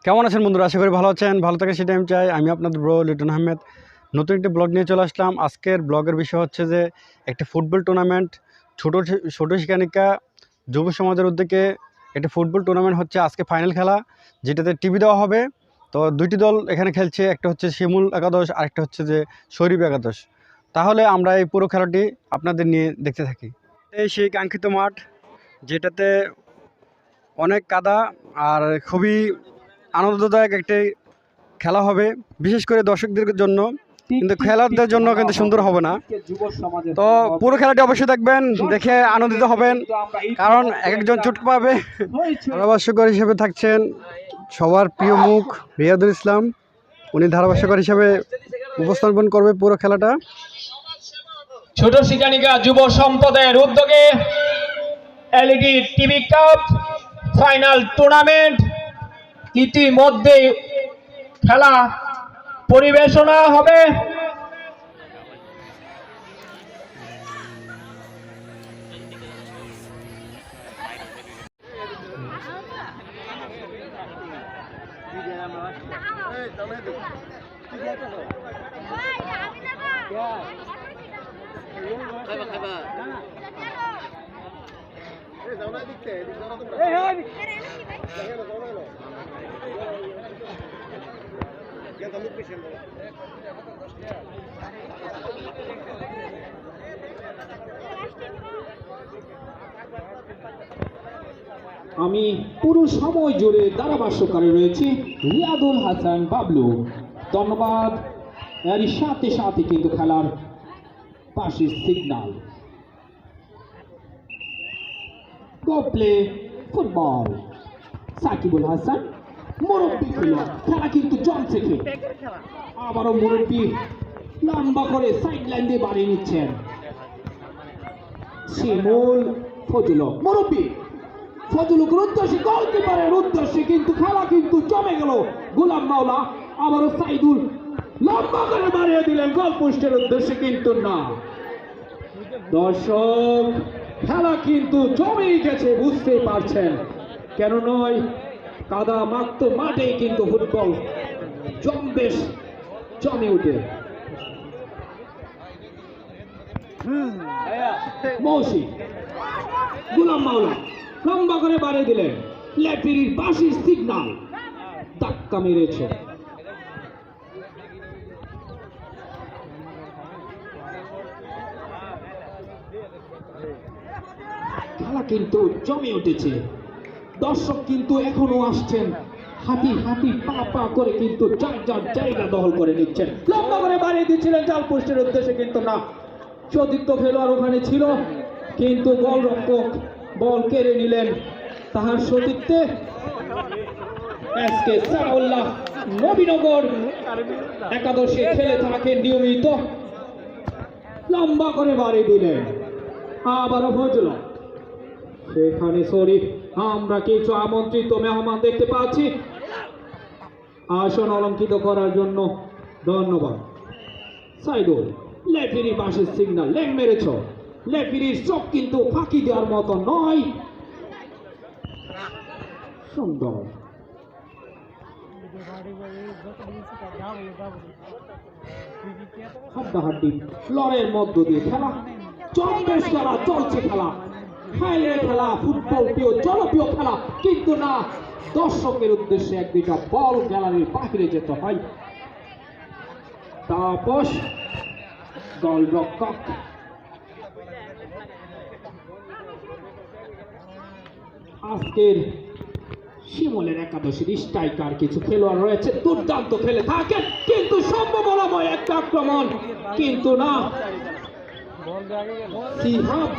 কেমন আছেন বন্ধুরা? আশা করি ভালো আছেন। ভালো থাকে সেটাই আমি চাই। আমি আপনাদের ব্রো লিটন আহমেদ নতুন একটি ব্লগ নিয়ে চলে আসলাম। আজকের ব্লগের বিষয় হচ্ছে যে একটি ফুটবল টুর্নামেন্ট, ছোট শিক্ষানিকা যুব সমাজের উদ্যোগে একটি ফুটবল টুর্নামেন্ট হচ্ছে আজকে ফাইনাল খেলা, যেটাতে টিভি দেওয়া হবে। তো দুইটি দল এখানে খেলছে, একটা হচ্ছে শিমুল একাদশ, আরেকটা হচ্ছে যে শরীফ একাদশ। তাহলে আমরা এই পুরো খেলাটি আপনাদের নিয়ে দেখতে থাকি। এই সেই কাঙ্ক্ষিত মাঠ, যেটাতে অনেক কাদা আর খুবই আনন্দদায়ক একটি খেলা হবে, বিশেষ করে দর্শকদের জন্য, কিন্তু খেলাদের জন্য কিন্তু সুন্দর হবে না। তো পুরো খেলাটি অবশ্যই দেখবেন, দেখে আনন্দিত হবেন, কারণ একজন চোট পাবে। ধারাভাষ্যকার হিসেবে থাকছেন সবার প্রিয় মুখ রিয়াদুল ইসলাম, উনি ধারাভাষ্যকার হিসেবে উপস্থাপন করবে পুরো খেলাটা। ছোট শিক্ষানিকা যুব সম্পদের উদ্যোগে LED TV cup final tournament ইতিমধ্যে খেলা পরিবেশনা হবে। আমি পুরো সময় জুড়ে ধারাভাষ্যকারে রয়েছি রিয়াদুল হাসান বাবলু, ধন্যবাদ। এর সাথে সাথে কিন্তু খেলার পাশের signal go play football. Shakibul Hasan মুরব্বী খেলোয়াড়, খেলা কিন্তু জমছে। আবারও মুরব্বী লম্বা করে সাইড লাইন দিয়ে বাড়িয়ে নিচ্ছেন। শিমুল ফজলুল মুরব্বী ফজলুকের উদ্দেশ্যে, গোলকিপারের উদ্দেশ্যে কিন্তু খেলা কিন্তু জমে গেল। গোলাম মাওলা আবারও সাইদুল লম্বা করে বাড়িয়ে দিলেন গোল পোস্টের উদ্দেশ্যে, কিন্তু না। দর্শক, খেলা কিন্তু জমেই গেছে, বুঝতে পারছেন কেন নয়। কাদা মাত্র মাঠেই কিন্তু ফুটবল বেশ জমে উঠে। মৌসি গোলাম মাওলা লম্বা করে বাড়িয়ে দিলেন, লেফারির বাঁশির সিগন্যাল, ধাক্কা মেরেছে। খেলা কিন্তু জমে উঠেছে, দর্শক কিন্তু এখনো আসছেন, হাঁটি হাঁটি পা পা করে কিন্তু যার যার জায়গা দখল করে নিচ্ছেন। লম্বা করে বাড়িয়ে দিচ্ছিলেন জাল পোস্টের উদ্দেশ্যে, কিন্তু না। সতীর্থ খেলোয়াড় ওখানে ছিল, কিন্তু গোলরক্ষক বল কেড়ে নিলেন তাহার সতীর্থে। এসকে সানাউল্লাহ নবীনগর একাদশে খেলে থাকেন নিয়মিত, লম্বা করে বাড়িয়ে দিলেন। আবারও ফজল, সেখানে শরীফ। আমরা কিছু আমন্ত্রিত মেহমান দেখতে পাচ্ছি, আসন অলঙ্কিত করার জন্য ধন্যবাদ। সাইদুল লেফারি বাঁশির সিগন্যাল, লেগ মেরেছ। লেফারির চোখ কিন্তু ফাঁকি দেওয়ার মতো নয়। সুন্দর হাড্ডাহাড্ডি লড়াইয়ের মধ্য দিয়ে খেলা চলবে, খেলা চলছে, খেলা খেলা ফুটবল প্রিয় জনপ্রিয় খেলা, কিন্তু না। দর্শকের উদ্দেশ্যে এক দুইটা বল গ্যালারির বাহিরে যেতে হয়। তাপস গোলরক্ষক, আজকের শিমুলের একাদশের স্ট্রাইকার কিছু খেলোয়াড় রয়েছে, দুর্দান্ত খেলে থাকেন, কিন্তু সম্ভাবনাময় একটা আক্রমণ, কিন্তু না। সিহাব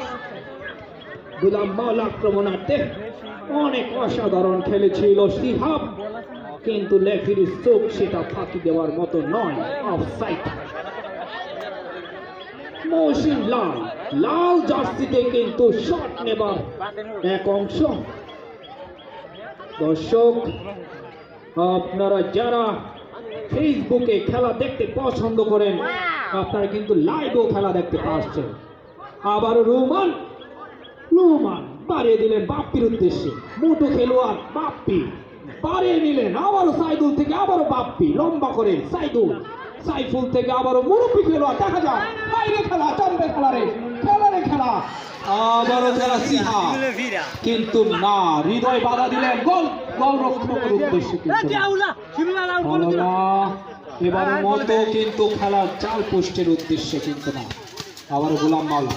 গোলাম মাওলা আক্রমণার্থে অনেক অসাধারণ খেলেছিল সিহাব, কিন্তু লেফারির চোখ সেটা ফাঁকি দেওয়ার মতো নয়, অফসাইড। মৌসিন লাল, লাল জার্সিতে কিন্তু শট নেবার এক অংশ। দর্শক, আপনারা যারা ফেসবুকে খেলা দেখতে পছন্দ করেন, আপনারা কিন্তু লাইভও খেলা দেখতে পাচ্ছেন। আবারও রোমান বাড়িয়ে দিলেন বাপ্পির উদ্দেশ্যে, মোটো খেলোয়াড় বাপ্পি বাড়িয়ে নিলেন আবারও সাইদুল থেকে আবারও বাপ্পি লম্বা করে সাইদুল সাইফুল থেকে আবারও মুরব্বী খেলোয়াড় দেখা যাক বাইরে খেলা চম্পে খেলারে খেলা আবারও খেলা সিহা কিন্তু না হৃদয় বাধা দিলেন গোল রক্ষকের উদ্দেশ্যে হলো না এবার মতো কিন্তু খেলার চাল পোস্টের উদ্দেশ্যে কিন্তু না আবার গোলাম মাওলা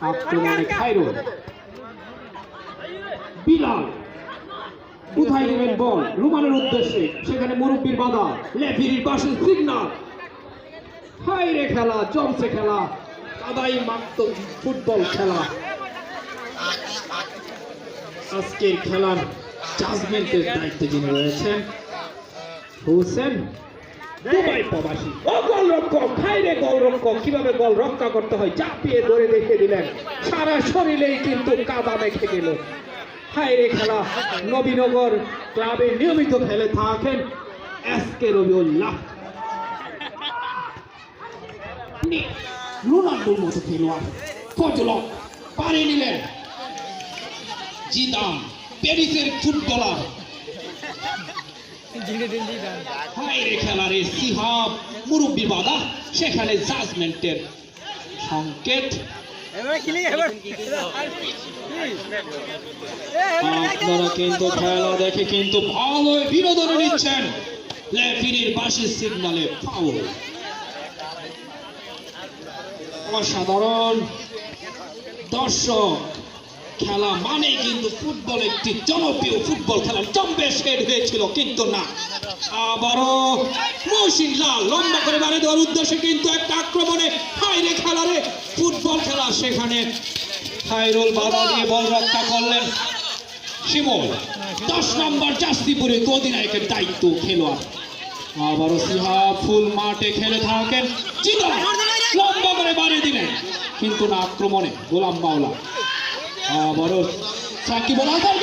আক্রমণে খায়রুল বিলাল কোথায় নেবেন বল রুমানের উদ্দেশ্যে সেখানে মুরব্বীর বাধা লেফারির পাশে সিগন্যাল হাইরে খেলা জমছে খেলা কাদাই মাত্র ফুটবল খেলা আজকের খেলার জাজমেন্টের দায়িত্বে যিনি রয়েছেন হোসেন দুবাই প্রবাসী ও গোলরক্ষক হাইরে গোলরক্ষক কিভাবে গোল রক্ষা করতে হয় চাপিয়ে ধরে দেখিয়ে দিলেন সারা শরীরেই কিন্তু কাদা মেখে গেল হাইরে খেলা নবীনগর ক্লাবে নিয়মিত খেলে থাকেন এসকে রবিউল্লাহ রোনাল্ডোর মতো খেলোয়াড় ফজলক পারে নিলেন জিদান প্যারিসের ফুটবলার হাইরে খেলারে সিহাব মুরব্বী বাধা সেখানে জাজমেন্টের সংকেত আপনারা কিন্তু খেলা দেখে কিন্তু ভালো বিনোদন নিচ্ছেন লেফারির বাঁশির সিগন্যালে ফাউল অসাধারণ দর্শক খেলা মানে কিন্তু ফুটবল একটি জনপ্রিয় ফুটবল খেলা জম্পে সেট হয়েছিল কিন্তু না আবারও মহসিন লাল লম্বা করে বাড়ি দেওয়ার উদ্দেশ্যে কিন্তু একটা আক্রমণে হাইরে খেলারে ফুটবল খেলা সেখানে খায়রুল বাধা দিয়ে বল রক্ষা করলেন শিমুল 10 নম্বর জাস্তিপুরে অধিনায়কের দায়িত্ব খেলোয়াড় আবারও সিহা ফুল মাঠে খেলে থাকেন জিদা লম্বা করে বাড়িয়ে দিলেন কিন্তু না আক্রমণে গোলাম মাওলা আবারও সাকিব আল হাসান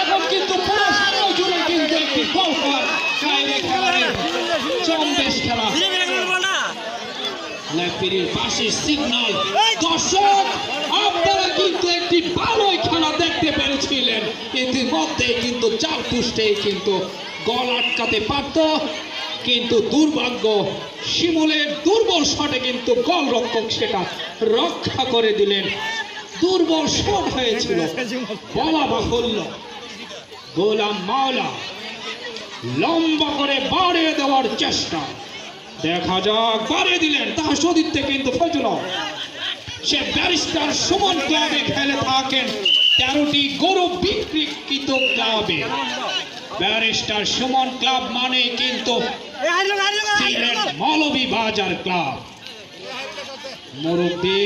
এখন কিন্তু পুরো সময় জুড়ে কিন্তু একটি গোল বাইরে খেলারে চম্বেশ খেলা লেফারির পাশে সিগন্যাল দর্শক আপনারা কিন্তু একটি ভালোই খেলা দেখতে পেরেছিলেন ইতিমধ্যে কিন্তু চার পুষ্টে কিন্তু গোল আটকাতে পারত কিন্তু দুর্ভাগ্য শিমুলের দুর্বল শটে কিন্তু গোল রক্ষক সেটা রক্ষা করে দিলেন দুর্বল শট হয়েছিল বলা বাহুল্য গোলাম মাওলা লম্বা করে বাড়িয়ে দেওয়ার চেষ্টা দেখা যাক বাড়িয়ে দিলেন তার সতীর্থে কিন্তু ফজল সে ব্যারিস্টার সুমন ক্লাবে খেলে থাকেন 13টি গরু বিক্রিকৃত ক্লাবে ব্যারিস্টার সুমন ক্লাব মানে কিন্তু সিলেট মৌলভী বাজার ক্লাব মুরব্বী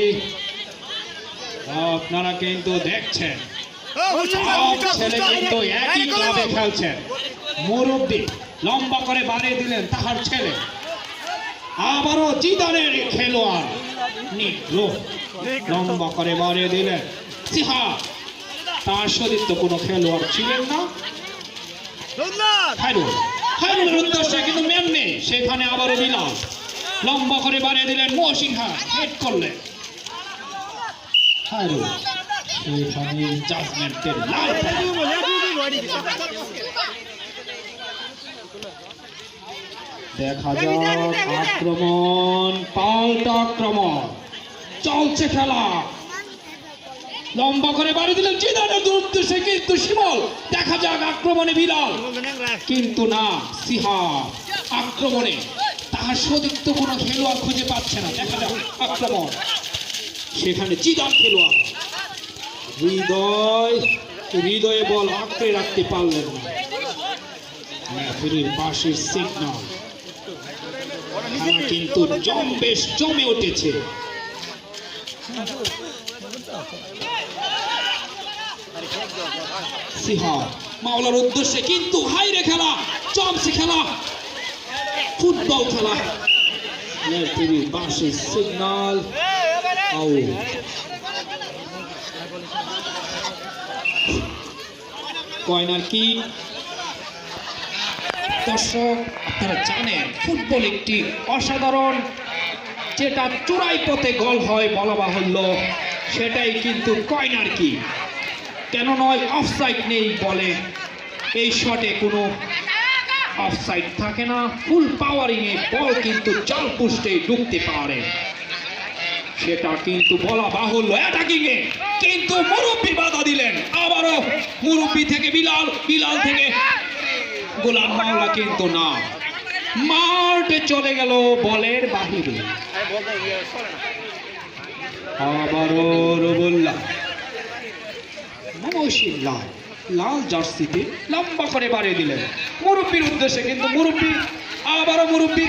আপনারা কিন্তু দেখছেন সব ছেলে কিন্তু একই ক্লাবে খেলছেন মুরব্বী লম্বা করে বাড়িয়ে দিলেন তাহার ছেলে আবারও জিদানের খেলোয়াড় নিগ্র লম্বা করে বাড়িয়ে দিলেন সিহা তার সতীর্থ কোনো খেলোয়াড় ছিলেন না খায়রুলের উদ্দেশ্যে কিন্তু মেন নেই সেখানে আবারও বিলাল লম্বা করে বাড়িয়ে দিলেন মহসিনহা হেড করলেন খায়রুল সেখানে জাজমেন্টের লাল দেখা যাক আক্রমণ পাল্টা আক্রমণ চলছে খেলা লম্বা করে বাড়ি দিলেন জিদানের উদ্দেশ্যে কিন্তু শিমল দেখা যাক আক্রমণে বিলাল কিন্তু না সিহা আক্রমণে তার সতীর্থ কোনো খেলোয়াড় খুঁজে পাচ্ছে না দেখা যাক আক্রমণ সেখানে জিদান খেলোয়াড় হৃদয়ে বল আঁকড়ে রাখতে পারলেন না রেফারির পাশের সিগন্যাল কিন্তু বেশ জমে উঠেছে সিহা মাওলার উদ্দেশ্যে কিন্তু হাইরে খেলা জমছে খেলা ফুটবল খেলা রেফারির পাশের সিগন্যাল আউট কর্নার কি দর্শক আপনারা জানেন ফুটবল একটি অসাধারণ যেটা চূড়াই পথে গোল হয় বলা বাহুল্য সেটাই কিন্তু কর্নার কি কেন নয়, অফসাইড নেই বলে এই শটে কোনো অফসাইড থাকে না। ফুল পাওয়ারিং এ বল কিন্তু জাল পোস্টে ঢুকতে পারে, সেটা কিন্তু বলা বাহুল্য। অ্যাটাকিং এ কিন্তু মুরব্বি বাধা দিলেন, আবারও মুরব্বি থেকে বিলাল, বিলাল থেকে গোলাম মাওলা, কিন্তু না, মাঠে চলে গেল বলের বাহিরে। আবারও রুবুল্লাহ, মহসিন লাল, লাল জার্সিতে লম্বা করে বাড়িয়ে দিলেন মুরব্বির উদ্দেশ্যে, কিন্তু মুরব্বি, আবারও মুরব্বি,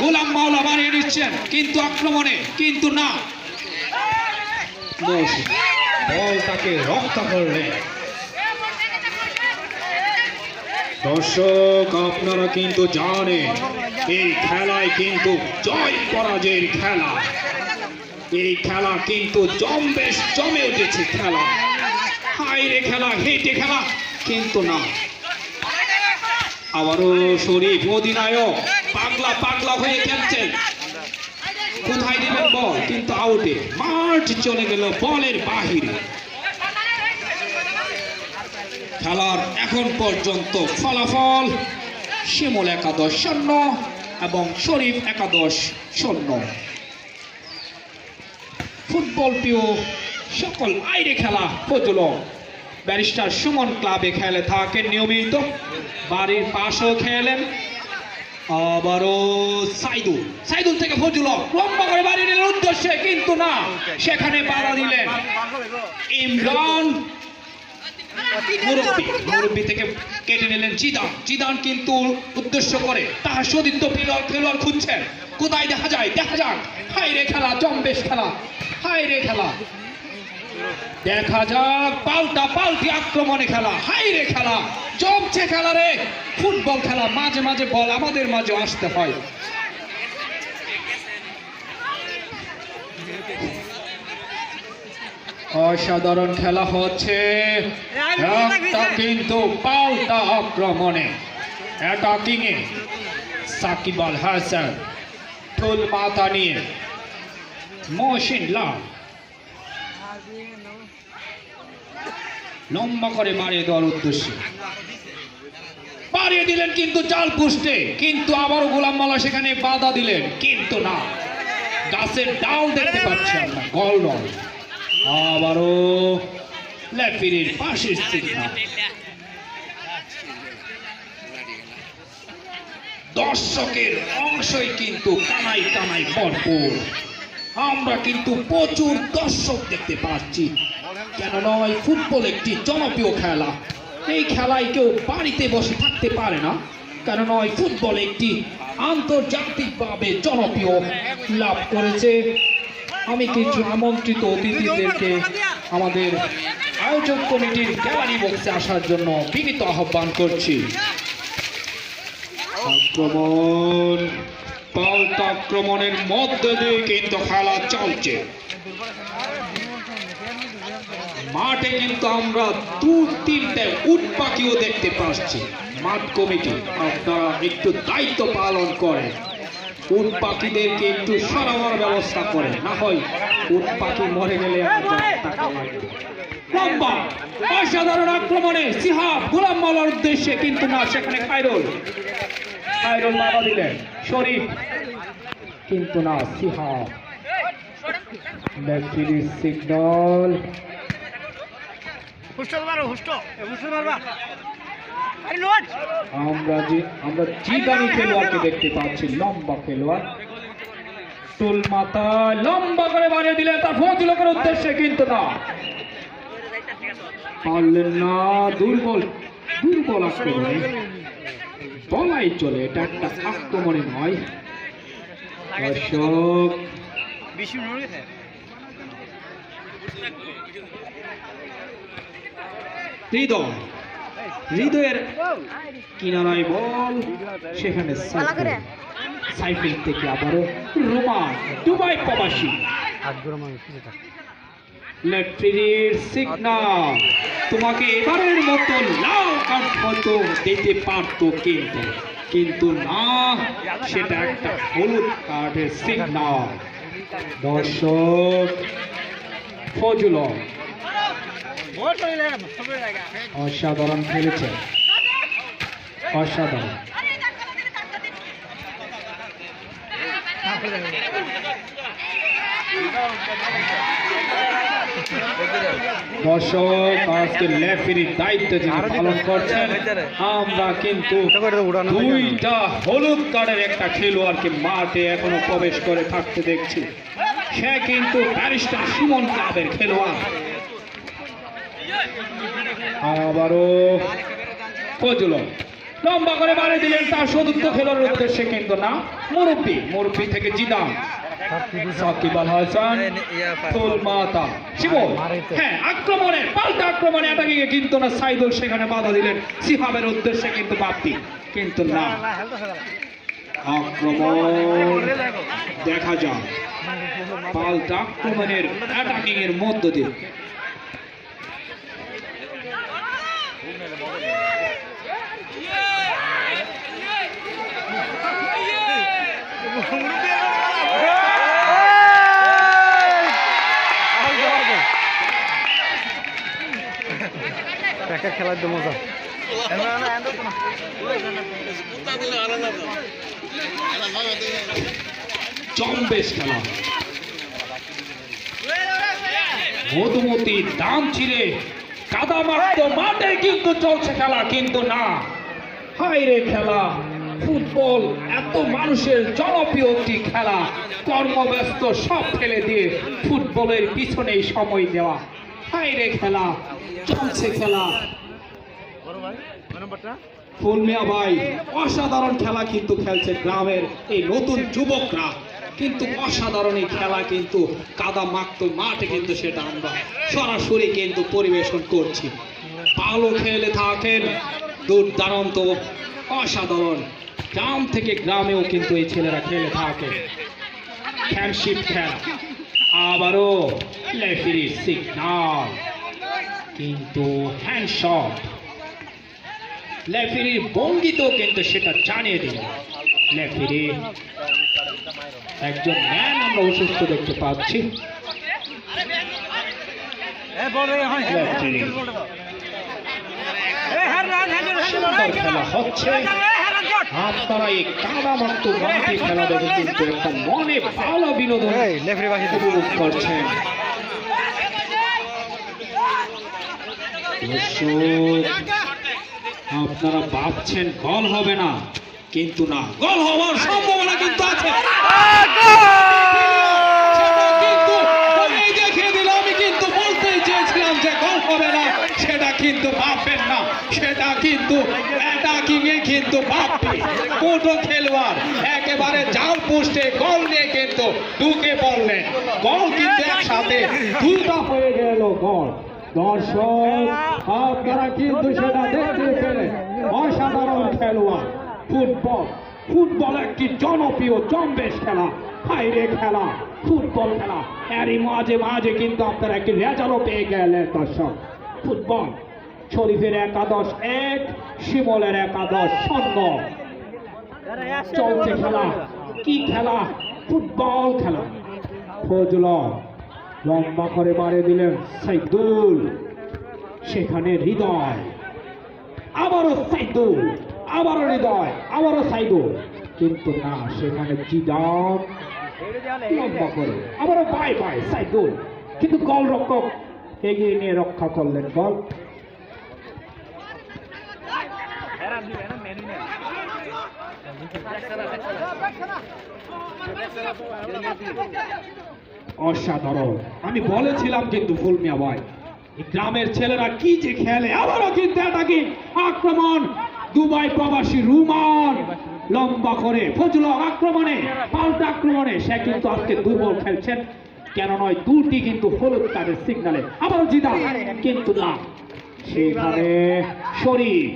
গোলাম মাওলা বাড়িয়ে নিচ্ছেন কিন্তু আক্রমণে, কিন্তু না, মহসিন বলটাকে রক্ষা করলেন। দর্শক, আপনারা কিন্তু জানেন এই খেলায় কিন্তু জয় পরাজয়ের খেলা, এই খেলা কিন্তু বেশ জমে উঠেছে খেলা, হাইরে খেলা, হেঁটে খেলা, কিন্তু না, আবারও শরীফ অধিনায়ক পাগলা পাগলা হয়ে খেলছেন, কোথায় দিলেন বল, কিন্তু আউটে, মাঠ চলে গেল বলের বাহিরে। খেলার এখন পর্যন্ত ফলাফল শিমুল 11-0 এবং শরীফ 11-0। ফুটবল প্রিয় সকল আইরে খেলা ফজল ব্যারিস্টার সুমন ক্লাবে খেলে থাকেন নিয়মিত, বাড়ির পাশেও খেলেন। আবারও সাইদুল, সাইদুল থেকে ফজল লম্বা করে বাড়ি নিলেন উদ্দেশ্যে, কিন্তু না, সেখানে বাধা দিলেন ইমরান। মুরব্বি থেকে কেটে নিলেন জিদান, জিদান কিন্তু উদ্দেশ্য করে তাহার সতীর্থ খেলোয়াড় খুঁজছেন, কোথায় দেখা যায়, দেখা যাক, হাইরে খেলা, জম্বেশ খেলা, হাইরে খেলা, দেখা যাক, পাল্টা পাল্টি আক্রমণে খেলা, হাইরে খেলা, জমছে খেলা রে, ফুটবল খেলা, মাঝে মাঝে বল আমাদের মাঝে আসতে হয়। অসাধারণ খেলা হচ্ছে, একটা কিন্তু পাল্টা আক্রমণে, অ্যাটাকিং এ সাকিব আল হাসান ঠোল মাথা নিয়ে মহসিন লাল লম্বা করে বাড়িয়ে দেওয়ার উদ্দেশ্যে বাড়িয়ে দিলেন, কিন্তু জাল পোস্টে, কিন্তু আবারও গোলাম মাওলা সেখানে বাধা দিলেন, কিন্তু না, গাছের ডাল দেখতে পাচ্ছি আমরা, গোল নয়। আবারও লেফারির পাশের সিগন্যাল, দর্শকের অংশই কিন্তু কানাই কানাই ভরপুর, আমরা কিন্তু প্রচুর দর্শক দেখতে পাচ্ছি, কেন নয়, ফুটবল একটি জনপ্রিয় খেলা, এই খেলায় কেউ বাড়িতে বসে থাকতে পারে না, কেন নয়, ফুটবল একটি আন্তর্জাতিকভাবে জনপ্রিয় লাভ করেছে। আমি কিছু আমন্ত্রিত অতিথিদেরকে আমাদের আয়োজক কমিটির গ্যালারি বক্সে আসার জন্য বিনীত আহ্বান করছি। আক্রমণ, পাল্টা আক্রমণের মধ্যে দিয়ে কিন্তু খেলা চলছে, মাঠে কিন্তু আমরা 2-3টে উট পাখিও দেখতে পাচ্ছি। মাঠ কমিটি, আপনারা একটু দায়িত্ব পালন করেন, উট পাখিদেরকে একটু সরানোর ব্যবস্থা করে, না হয় উট পাখি মরে গেলে লম্বা অসাধারণ আক্রমণে সিহাব গোলাম মাওলার উদ্দেশ্যে, কিন্তু না, সেখানে খায়রুল বাধা দিলেন, শরীফ, কিন্তু না, সিহাব লেফারির সিগন্যাল, আমরা জিদানি খেলোয়াড়কে দেখতে পাচ্ছি, লম্বা খেলোয়াড়, টুল মাথা লম্বা করে বাড়িয়ে দিলেন তার ফজলকের উদ্দেশ্যে, কিন্তু না, পারলেন না, দুর্বল আক্রমণে বলাই চলে, এটা একটা আক্রমণে নয়। দর্শক, হৃদয়ের কিনারায় বল, সেখানে সাইফেল থেকে আবারও রোমান, দুবাই প্রবাসী, লেফারির সিগন্যাল, তোমাকে এবারের মতো লাল কার্ড হয়তো দিতে পারতো, কিন্তু না, সেটা একটা হলুদ কার্ডের সিগন্যাল। দর্শক, ফজল অসাধারণ খেলেছে, অসাধারণ। দর্শক, আজকে রেফারির দায়িত্ব যিনি পালন করছেন, আমরা কিন্তু দুইটা হলুদ কার্ডের একটা খেলোয়াড়কে মাঠে এখনো প্রবেশ করে থাকতে দেখছি। সে কিন্তু ব্যারিস্টার সুমন ক্লাবের খেলোয়াড়। আবারও ফজল লম্বা করে বাড়ি দিলেন তার চতুর্থ খেলোয়াড়ের উদ্দেশ্যে, কিন্তু না, মুরব্বি থেকে জিদান, সাকিব আল হাসান, ফুলমাতা, শিবল। হ্যাঁ, আক্রমণে পাল্টা আক্রমণে অ্যাটাকিং এ কিন্তু না, সাইদুল সেখানে বাধা দিলেন সিহাবের উদ্দেশ্যে, কিন্তু বাপ্পি, কিন্তু না, আক্রমণ দেখা যাক পাল্টা আক্রমণের অ্যাটাকিং এর মধ্য দিয়ে। খেলার তো মজা। জম্বেশ খেলা, মধুমতি দাম ছিঁড়ে কাদা মারত মাঠে কিন্তু চলছে খেলা, কিন্তু না, হাইরে খেলা। ফুটবল এত মানুষের জনপ্রিয় একটি খেলা, কর্মব্যস্ত সব ফেলে দিয়ে ফুটবলের পিছনেই সময় দেওয়া, হাইরে খেলা, চলছে খেলা। ফুলমিয়া ভাই, অসাধারণ খেলা কিন্তু খেলছে গ্রামের এই নতুন যুবকরা, কিন্তু অসাধারণ এই খেলা কিন্তু কাদা মাখত মাঠে কিন্তু সেটা আমরা সরাসরি কিন্তু পরিবেশন করছি। ভালো খেলে থাকেন, দুর্দান্ত, অসাধারণ। গ্রাম থেকে গ্রামেও কিন্তু এই ছেলেরা খেলে থাকে। ফ্যানশিপ খেলা, আবারও রেফারির সিগন্যাল, কিন্তু হ্যান্ডশট, রেফারির ভঙ্গিতেও কিন্তু সেটা জানিয়ে দিল। রেফারি একজন ম্যান আমরা অসুস্থ দেখতে পাচ্ছি। খেলা হচ্ছে, আপনারা এই কাদামাক্ত মাঠে খেলা দেখে কিন্তু একটা মনে ভালো বিনোদন উপভোগ করছেন। আপনারা ভাবছেন গোল হবে না, কিন্তু না, গোল হওয়ার সম্ভাবনা কিন্তু আছে। দেখিয়ে দিল, আমি কিন্তু বলতেই চেয়েছিলাম যে গোল হবে না, সেটা কিন্তু ভাববেন না, সেটা কিন্তু অ্যাটাকিং এ কিন্তু ভাববে। কোটো খেলোয়াড় একেবারে জাল পোস্টে গোল নিয়ে কিন্তু ঢুকে পড়লেন, গোল কিন্তু একসাথে দুটা হয়ে গেল গোল। দর্শক, আপনারা কিন্তু সেটা দেখতে পেলেন, অসাধারণ খেলোয়াড়। ফুটবল একটি জনপ্রিয় জম্বেশ খেলা, হাইরে খেলা, ফুটবল খেলা, এরই মাঝে মাঝে কিন্তু আপনারা একটি রেজাল্টও পেয়ে গেলেন। দর্শক, ফুটবল, শরীফের একাদশ 1, শিমলের একাদশ 0। চলছে খেলা, কি খেলা? ফুটবল খেলা। ফজল লম্বা করে বাড়িয়ে দিলেন সাইদুল, সেখানে হৃদয়, আবারও সাইদুল, আবারও হৃদয়, আবারও সাইদুল, কিন্তু না, সেখানে জিদান লম্বা করে আবারও বাই সাইদুল, কিন্তু গোল রক্ষক এগিয়ে নিয়ে রক্ষা করলেন গোল। অসাধারণ, আমি বলেছিলাম কিন্তু ফুলমিয়া ভাই, গ্রামের ছেলেরা কি যে খেলে। আবারও কিন্তু অ্যাটাকিং আক্রমণ, দুবাই প্রবাসী রুমান লম্বা করে ফজল আক্রমণে, পাল্টা আক্রমণে, সে কিন্তু আজকে দুর্বল খেলছেন, কেন নয়, দুটি কিন্তু হলুদ কার্ডের সিগনালে। আবারও জিদান, কিন্তু না, সেখানে শরীফ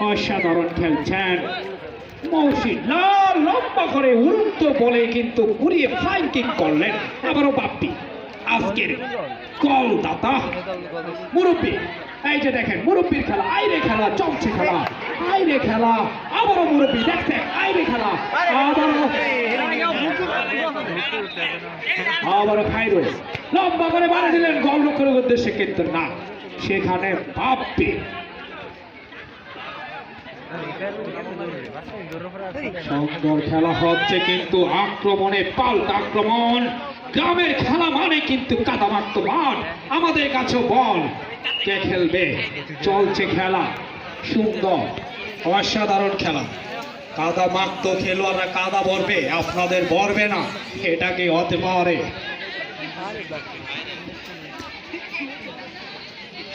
অসাধারণ খেলছেন। মৌসিন লাল লম্বা করে উড়ন্ত বলে কিন্তু ঘুরিয়ে ফ্লাইং কিক করলেন। আবারও বাপ্পি, আজকের গোলদাতা মুরব্বি। এই যে দেখেন মুরব্বির খেলা, আইরে খেলা, চলছে খেলা, আইরে খেলা, আবারও মুরব্বি, দেখছেন আইরে খেলা, আবারও খাইরুল লম্বা করে বাড়ি দিলেন গোল রক্ষণের উদ্দেশ্যে, কিন্তু না, সেখানে বাপ্পে সুন্দর খেলা হচ্ছে কিন্তু আক্রমণে পাল্টা আক্রমণ। গ্রামের খেলা মানে কিন্তু কাদামাক্ত মাঠ, আমাদের কাছে বল, কে খেলবে? চলছে খেলা, সুন্দর অসাধারণ খেলা। কাদামাক্ত খেলোয়াড়রা কাদা ভরবে, আপনাদের ভরবে না, এটা কি হতে পারে?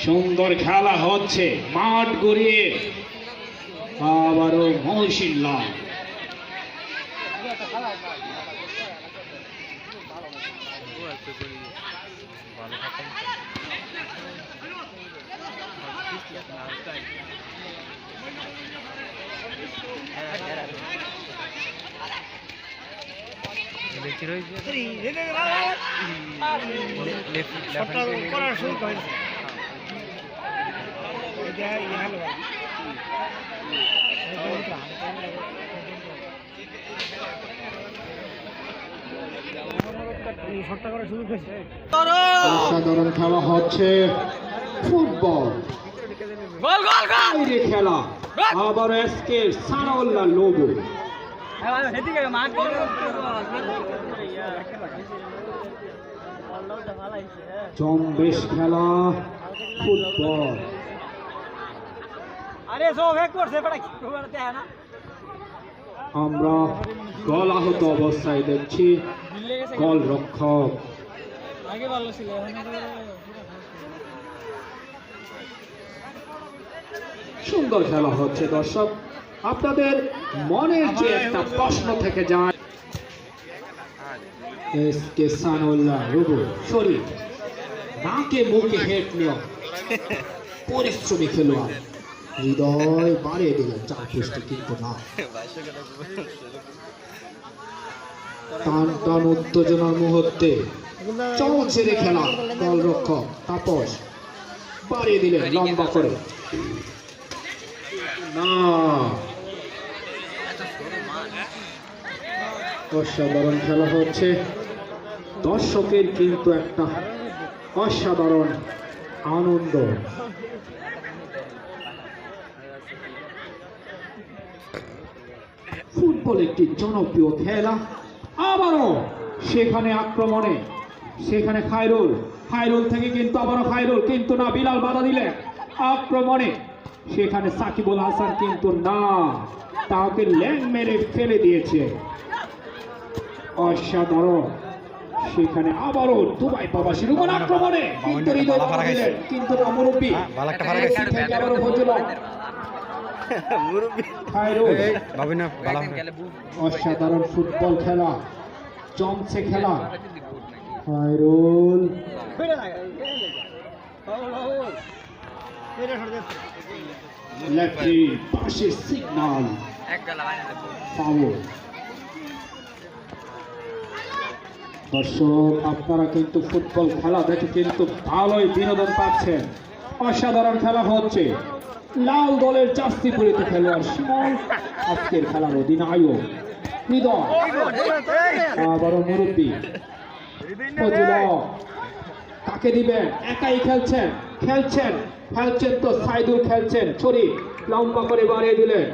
সুন্দর খেলা হচ্ছে, মাঠ গড়িয়ে আবারও মহসিল্লাহ। অসাধারণ খেলা হচ্ছে, ফুটবল বাইরে খেলা, আবার এসকে সানাউল্লাহ লোগো। জম্বেশ খেলা, ফুটবল। আমরা গোল আহত অবস্থায় দেখছি গোল রক্ষক। সুন্দর খেলা হচ্ছে দর্শক, আপনাদের মনের যে একটা প্রশ্ন থেকে যায়, এসকে সানাউল্লাহ রুবু শরীফ নাকে মুখে হেট নিয়ে পরিশ্রমী খেলোয়াড়, হৃদয় বাড়িয়ে দিলেন, চার পুষ্টি কিন্তু না। টান টান উত্তেজনার মুহূর্তে চলছে রে খেলা, গোলরক্ষক তাপস বাড়িয়ে দিলেন লম্বা করে, না। অসাধারণ খেলা হচ্ছে, দর্শকের কিন্তু একটা অসাধারণ আনন্দ। ফুটবল একটি জনপ্রিয় খেলা, আবারও সেখানে আক্রমণে, সেখানে খায়রুল থেকে কিন্তু আবারও খায়রুল, কিন্তু না, বিলাল বাধা দিলেন আক্রমণে, সেখানে সাকিবুল হাসান কিন্তু না, তাকে ল্যাং মেরে ফেলে দিয়েছে। অসাধারণ, সেখানে আবারও দুবাই প্রবাসী রুমান আক্রমণে, কিন্তু হৃদয় বাধা দিলেন, কিন্তু না, মুরব্বী থেকে আবারও ফজলুল অসাধারণ ফুটবল খেলা, জমছে খেলা। খায়রুল লেফটি পাশে সিগন্যাল ফাউল। দর্শক, আপনারা কিন্তু ফুটবল খেলা দেখে কিন্তু ভালোই বিনোদন পাচ্ছেন। অসাধারণ খেলা হচ্ছে, লাল দলের জার্সি পরিত খেলোয়াড় শিমুল, আজকের খেলার অধিনায়ক হৃদয়, আবারও মুরব্বী ফজলুল, কাকে দিবেন? একাই খেলছেন তো সাইদুল খেলছেন, শরীফ লম্বা করে বাড়িয়ে দিলেন,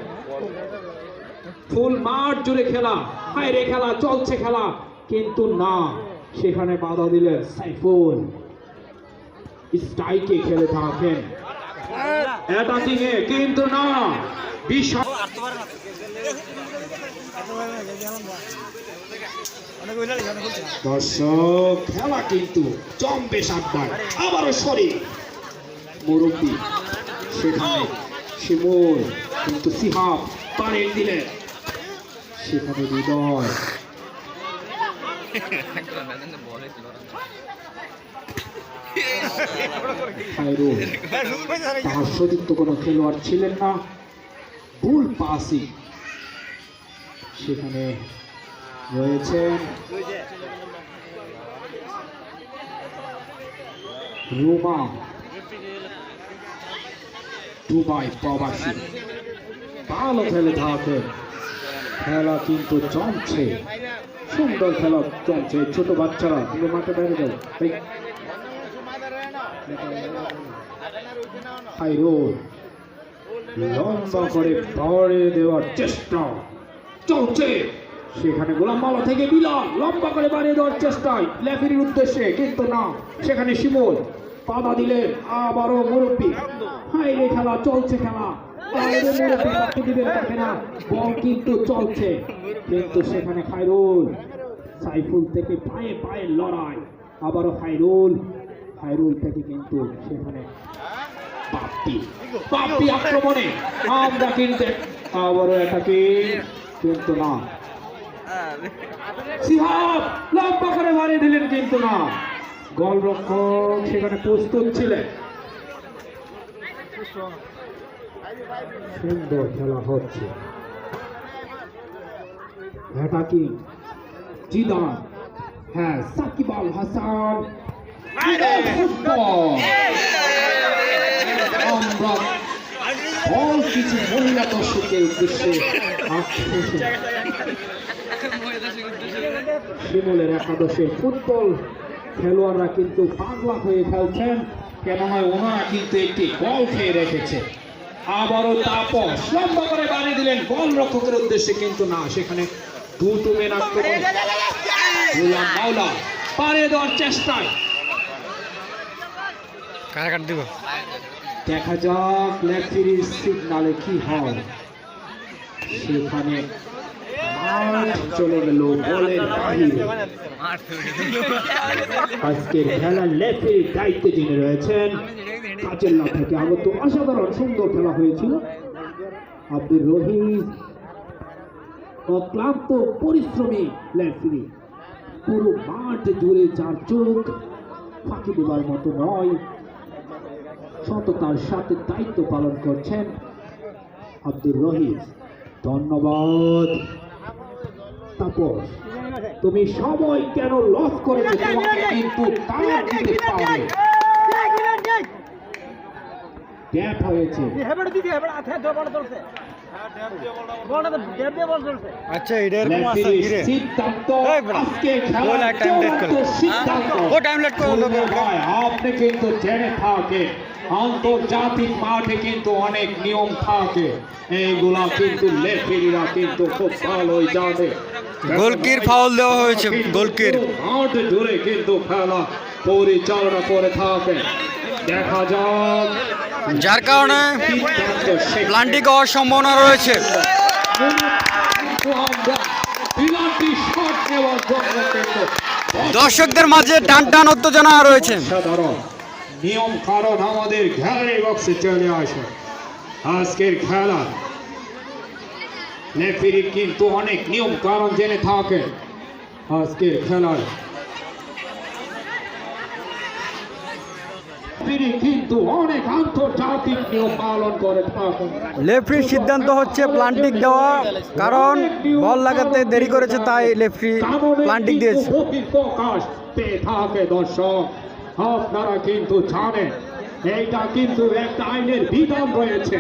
ফুল মাঠ জুড়ে খেলা, বাইরে খেলা, চলছে খেলা, কিন্তু না, সেখানে বাধা দিলেন সাইফুল, স্ট্রাইকে খেলে থাকেন, অ্যাটাকিং এ কিন্তু না, বিশাল। দর্শক, খেলা কিন্তু জমবে সাতবার, আবারও শরীফ মুরব্বী, সেখানে শিমুল, কিন্তু সিহাব পানিয়ে দিলেন, সেখানে হৃদয়, তার সতীর্থ কোনো খেলোয়াড় ছিলেন না, ভুল পাসি, সেখানে রয়েছেন রোমা, দুবাই প্রবাসী, ভালো খেলে থাকেন, খেলা কিন্তু জমছে, সুন্দর খেলা চলছে। ছোট বাচ্চারা মাঠে বাইরে যাও, খায়রুল লম্বা করে বাড়িয়ে দেওয়ার চেষ্টা চলছে, সেখানে গোলাম মাওলা থেকে বিলাল লম্বা করে বাড়িয়ে দেওয়ার চেষ্টায় লেফারির উদ্দেশ্যে, কিন্তু না, সেখানে শিমুল বাধা দিলেন। আবারও মুরব্বী, হাইরে খেলা চলছে, খেলা বাইরে মুরব্বী কাকে দিবেন কাকে না, বল কিন্তু চলছে, কিন্তু সেখানে খায়রুল, সাইফুল থেকে পায়ে পায়ে লড়াই, আবারও খায়রুল থেকে কিন্তু সেখানে বাপ্পি আক্রমণে আমরা কিন্তু আবারও এটাকে, কিন্তু না, সিহাব লম্বা করে মারিয়ে দিলেন, কিন্তু না, গোলরক্ষক সেখানে প্রস্তুত ছিলেন। সুন্দর খেলা হচ্ছে, এটা কি জিদান, হ্যাঁ সাকিব আল হাসান, আমরা বল কিছু মহিলা দর্শকের উদ্দেশ্যে শিমুলের একাদশের ফুটবল খেলোয়াড়রা কিন্তু পাগলা হয়ে খেলছেন, কেননা ওনারা কিন্তু একটি বল খেয়ে রেখেছে। আবারও তাপস লম্বা করে বাড়িয়ে দিলেন গোল রক্ষকের উদ্দেশ্যে, কিন্তু না, সেখানে দুটো মেন আক্রমণ, গোলাম মাওলা বাড়িয়ে দেওয়ার চেষ্টায়, দেখা যাক লেফারির সিগনালে কি হয়, সেখানে চলে গেল বলের বাহিরে। আজকের খেলার লেফারির দায়িত্বে যিনি রয়েছেন কাজেল্লা থেকে আগত, অসাধারণ সুন্দর খেলা হয়েছিল। আব্দুর রহিম অক্লান্ত পরিশ্রমী লেফারি, পুরো মাঠ জুড়ে যার চোখ ফাঁকি দেবার মতো নয়, সততার সাথে দায়িত্ব পালন করছেন আব্দুর রহিম। ধন্যবাদ তাপস, তুমি সময় কেন লস করেছো, তোমাকে কিন্তু তার দিতে পারে, গ্যাপ হয়েছে। আচ্ছা এটা এরকম আছে লেফারির সিদ্ধান্ত, আজকে খেলার চূড়ান্ত সিদ্ধান্ত। আপনি কিন্তু জেনে থাকেন আন্তর্জাতিক মাঠে কিন্তু অনেক নিয়ম থাকে, এইগুলা কিন্তু লেফারিরা কিন্তু খুব ভালোই জানে। গোলকির ফাউল দেওয়া হয়েছে, গোলকির মাঠ জুড়ে কিন্তু খেলা পরিচালনা করে থাকে, দেখা যাক, যার কারণে প্লান্টিক হওয়ার সম্ভাবনা রয়েছে। দর্শকদের মাঝে টান টান উত্তেজনা রয়েছে, সাধারণ নিয়ম কারণ আমাদের গ্যালারি বক্সে চলে আসে। আজকের খেলা লেফারি কিন্তু অনেক নিয়ম কারণ জেনে থাকে, আজকের খেলার কিন্তু অনেক আন্তর্জাতিক নিয়ম পালন করে থাকেন। লেফারির সিদ্ধান্ত হচ্ছে প্লান্টিক দেওয়া, কারণ বল লাগাতে দেরি করেছে, তাই লেফারি প্লান্টিক দিয়েছে। প্রকাশ পেয়ে থাকে দর্শক, আপনারা কিন্তু জানেন এইটা কিন্তু একটা আইনের বিধান রয়েছে,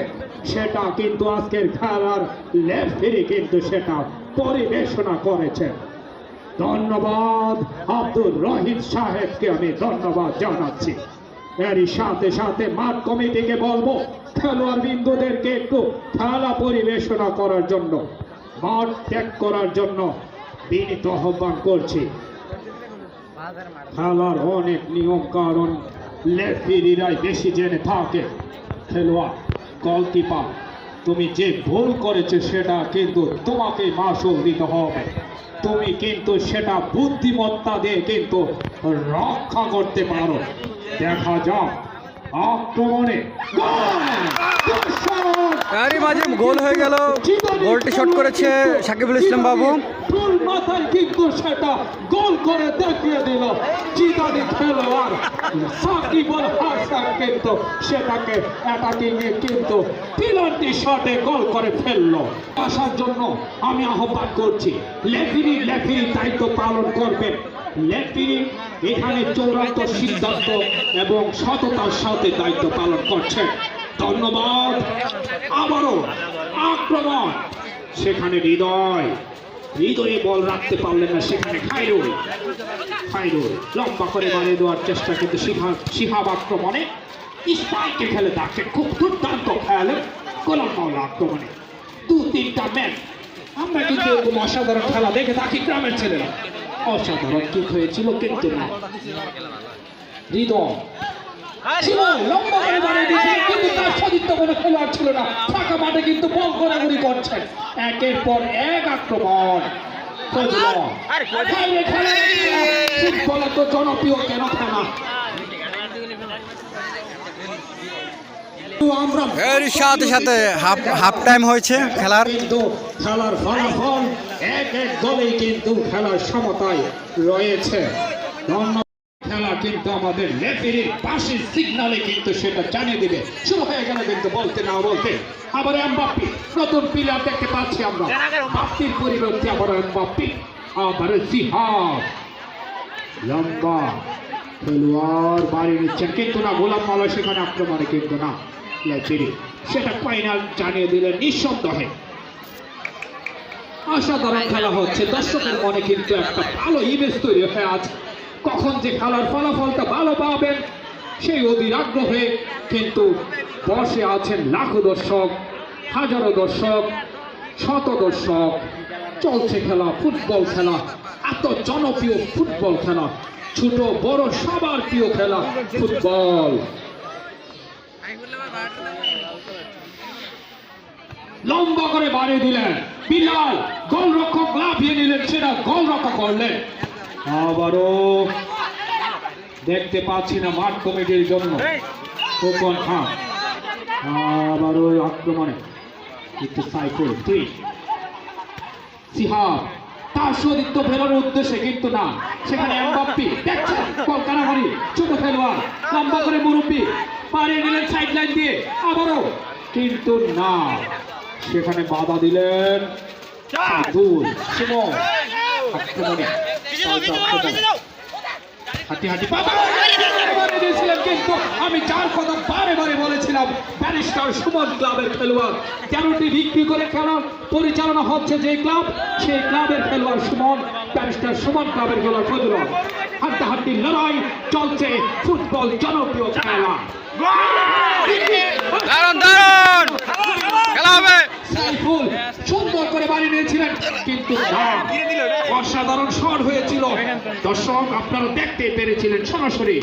সেটা কিন্তু আজকের খেলার লেফারি কিন্তু সেটা পরিবেশনা করেছে। ধন্যবাদ আব্দুর রহিম সাহেবকে আমি ধন্যবাদ জানাচ্ছি। এরই সাথে সাথে মাঠ কমিটিকে বলবো খেলোয়াড় বিন্দুদেরকে একটু খেলা পরিবেশনা করার জন্য, মাঠ ত্যাগ করার জন্য বিনীত আহ্বান করছি। খেলার অনেক নিয়ম কারণ লেফারিরাই বেশি জেনে থাকে। খেলোয়াড় গোলকিপার, তুমি যে ভুল করেছো সেটা কিন্তু তোমাকে মাসুল দিতে হবে, তুমি কিন্তু সেটা বুদ্ধিমত্তা দিয়ে কিন্তু রক্ষা করতে পারো। দেখা যাক আক্রমণে তারই মাঝে গোল হয়ে গেল, গোলটি শট করেছে সাকিবুল ইসলাম বাবু। ফুল মাথায় কিন্তু সেটা গোল করে দেখিয়ে দিল জিদানি খেলোয়াড় সাকিবুল হাসান, কিন্তু সেটাকে অ্যাটাকিং এ কিন্তু পেনাল্টি শটে গোল করে ফেললো। আসার জন্য আমি আহ্বান করছি, লেফারি দায়িত্ব পালন করবেন। লেফারি এখানে চূড়ান্ত সিদ্ধান্ত এবং সততার সাথে দায়িত্ব পালন করছে। ধন্যবাদ। আবারও আক্রমণ, সেখানে হৃদয়ে বল রাখতে পারলেন না, সেখানে খায়রুল লম্বা করে বাড়িয়ে দেওয়ার চেষ্টা, কিন্তু শিহাব আক্রমণে স্পাইকে খেলে তাকে খুব দুর্দান্ত খেলে গোলাম মাওলা আক্রমণে 2-3টা ম্যাচ আমরা কিন্তু এরকম অসাধারণ খেলা দেখে থাকি গ্রামের ছেলেরা। অসাধারণ কি হয়েছিল কিন্তু না হৃদয় লম্বা করে বাড়িয়ে দিয়েছিলেন কিন্তু তার সতীর্থ কোনো খেলোয়াড় ছিল না। ফাঁকা মাঠে কিন্তু বল গোড়াগুড়ি করছেন, একের পর এক আক্রমণ। ফুটবল এত জনপ্রিয় কেন খেলা? আমরা এর সাথে সাথে হাফ টাইম হয়েছে খেলার। কিন্তু খেলার ফলাফল এক এক দলেই কিন্তু খেলার সমতায় রয়েছে। খেলা কিন্তু আমাদের রেফারির পাশের সিগনালে কিন্তু সেটা জানিয়ে দিবে। শুরু হয়ে গেল কিন্তু বলতে না বলতে আবার এমবাপ্পে নতুন প্লেয়ার দেখতে পাচ্ছি আমরা। বাপ্পির পরিবর্তে আবার এমবাপ্পে, আবার জিহাদ লম্বা খেলোয়াড় বাড়িয়ে নিচ্ছেন কিন্তু না, গোলাম মাওলা সেখানে আক্রমণে কিন্তু না, রেফারি সেটা ফাইনাল জানিয়ে দিলেন নিঃসন্দেহে। অসাধারণ খেলা হচ্ছে, দর্শকের মনে কিন্তু একটা ভালো ইমেজ তৈরি হয়ে আছে। কখন যে খেলার ফলাফলটা ভালো পাবেন সেই অধীর আগ্রহে কিন্তু বসে আছেন লাখো দর্শক, হাজারো দর্শক, শত দর্শক। চলছে খেলা, ফুটবল খেলা, এত জনপ্রিয় ফুটবল খেলা, ছোট বড় সবার প্রিয় খেলা ফুটবল। লম্বা করে বাড়িয়ে দিলেন বিলাল, গোলরক্ষক লাফিয়ে নিলেন, সেটা গোলরক্ষক করলেন। আবারও দেখতে পাচ্ছি না মাঠ কমিটির জন্য খোকন খান, আবারও আক্রমণে একটু সাইকেল সিহাব তার সতীর্থ ফেরানোর উদ্দেশ্যে কিন্তু না, সেখানে এমবাপ্পে দেখছেন কলকাতাবাড়ি ছোট খেলোয়াড় লম্বা করে মুরব্বী পাড়িয়ে নিলেন সাইড লাইন দিয়ে, আবারও কিন্তু না, সেখানে বাধা দিলেন সাইদুল সুমন আক্রমণে। কিন্তু আমি যার কথা বারে বারে বলেছিলাম ব্যারিস্টার সুমন ক্লাবের খেলোয়াড়, তেরোটি বিক্রি করে খেলা পরিচালনা হচ্ছে যে ক্লাব, সেই ক্লাবের খেলোয়াড় সুমন, ব্যারিস্টার সুমন ক্লাবের খেলোয়াড় ফজলুল। হাড্ডাহাড্ডি লড়াই চলছে, ফুটবল জনপ্রিয় খেলা। সাইফুল সুন্দর করে বাড়ি নিয়েছিলেন কিন্তু অসাধারণ শট হয়েছিল। দর্শক আপনারা দেখতে পেরেছিলেন সরাসরি।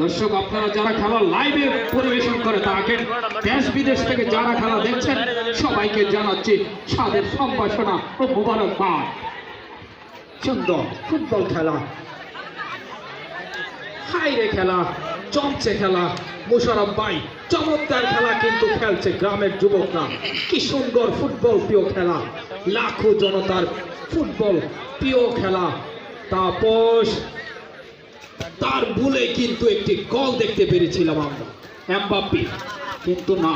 দর্শক আপনারা যারা খেলা লাইভে পরিবেশন করে থাকেন, দেশ বিদেশ থেকে যারা খেলা দেখছেন সবাইকে জানাচ্ছি সাদের সম্ভাষণা ও মোবারকবাদ। সুন্দর ফুটবল খেলা, হাইরে খেলা, চমচে খেলা, মোশারফ ভাই চমৎকার খেলা কিন্তু খেলছে গ্রামের যুবকরা। কি সুন্দর ফুটবল প্রিয় খেলা, লাখো জনতার ফুটবল প্রিয় খেলা। তাপস তার ভুলে কিন্তু একটি গোল দেখতে পেরেছিলাম আমরা এমবাপ্পে কিন্তু না,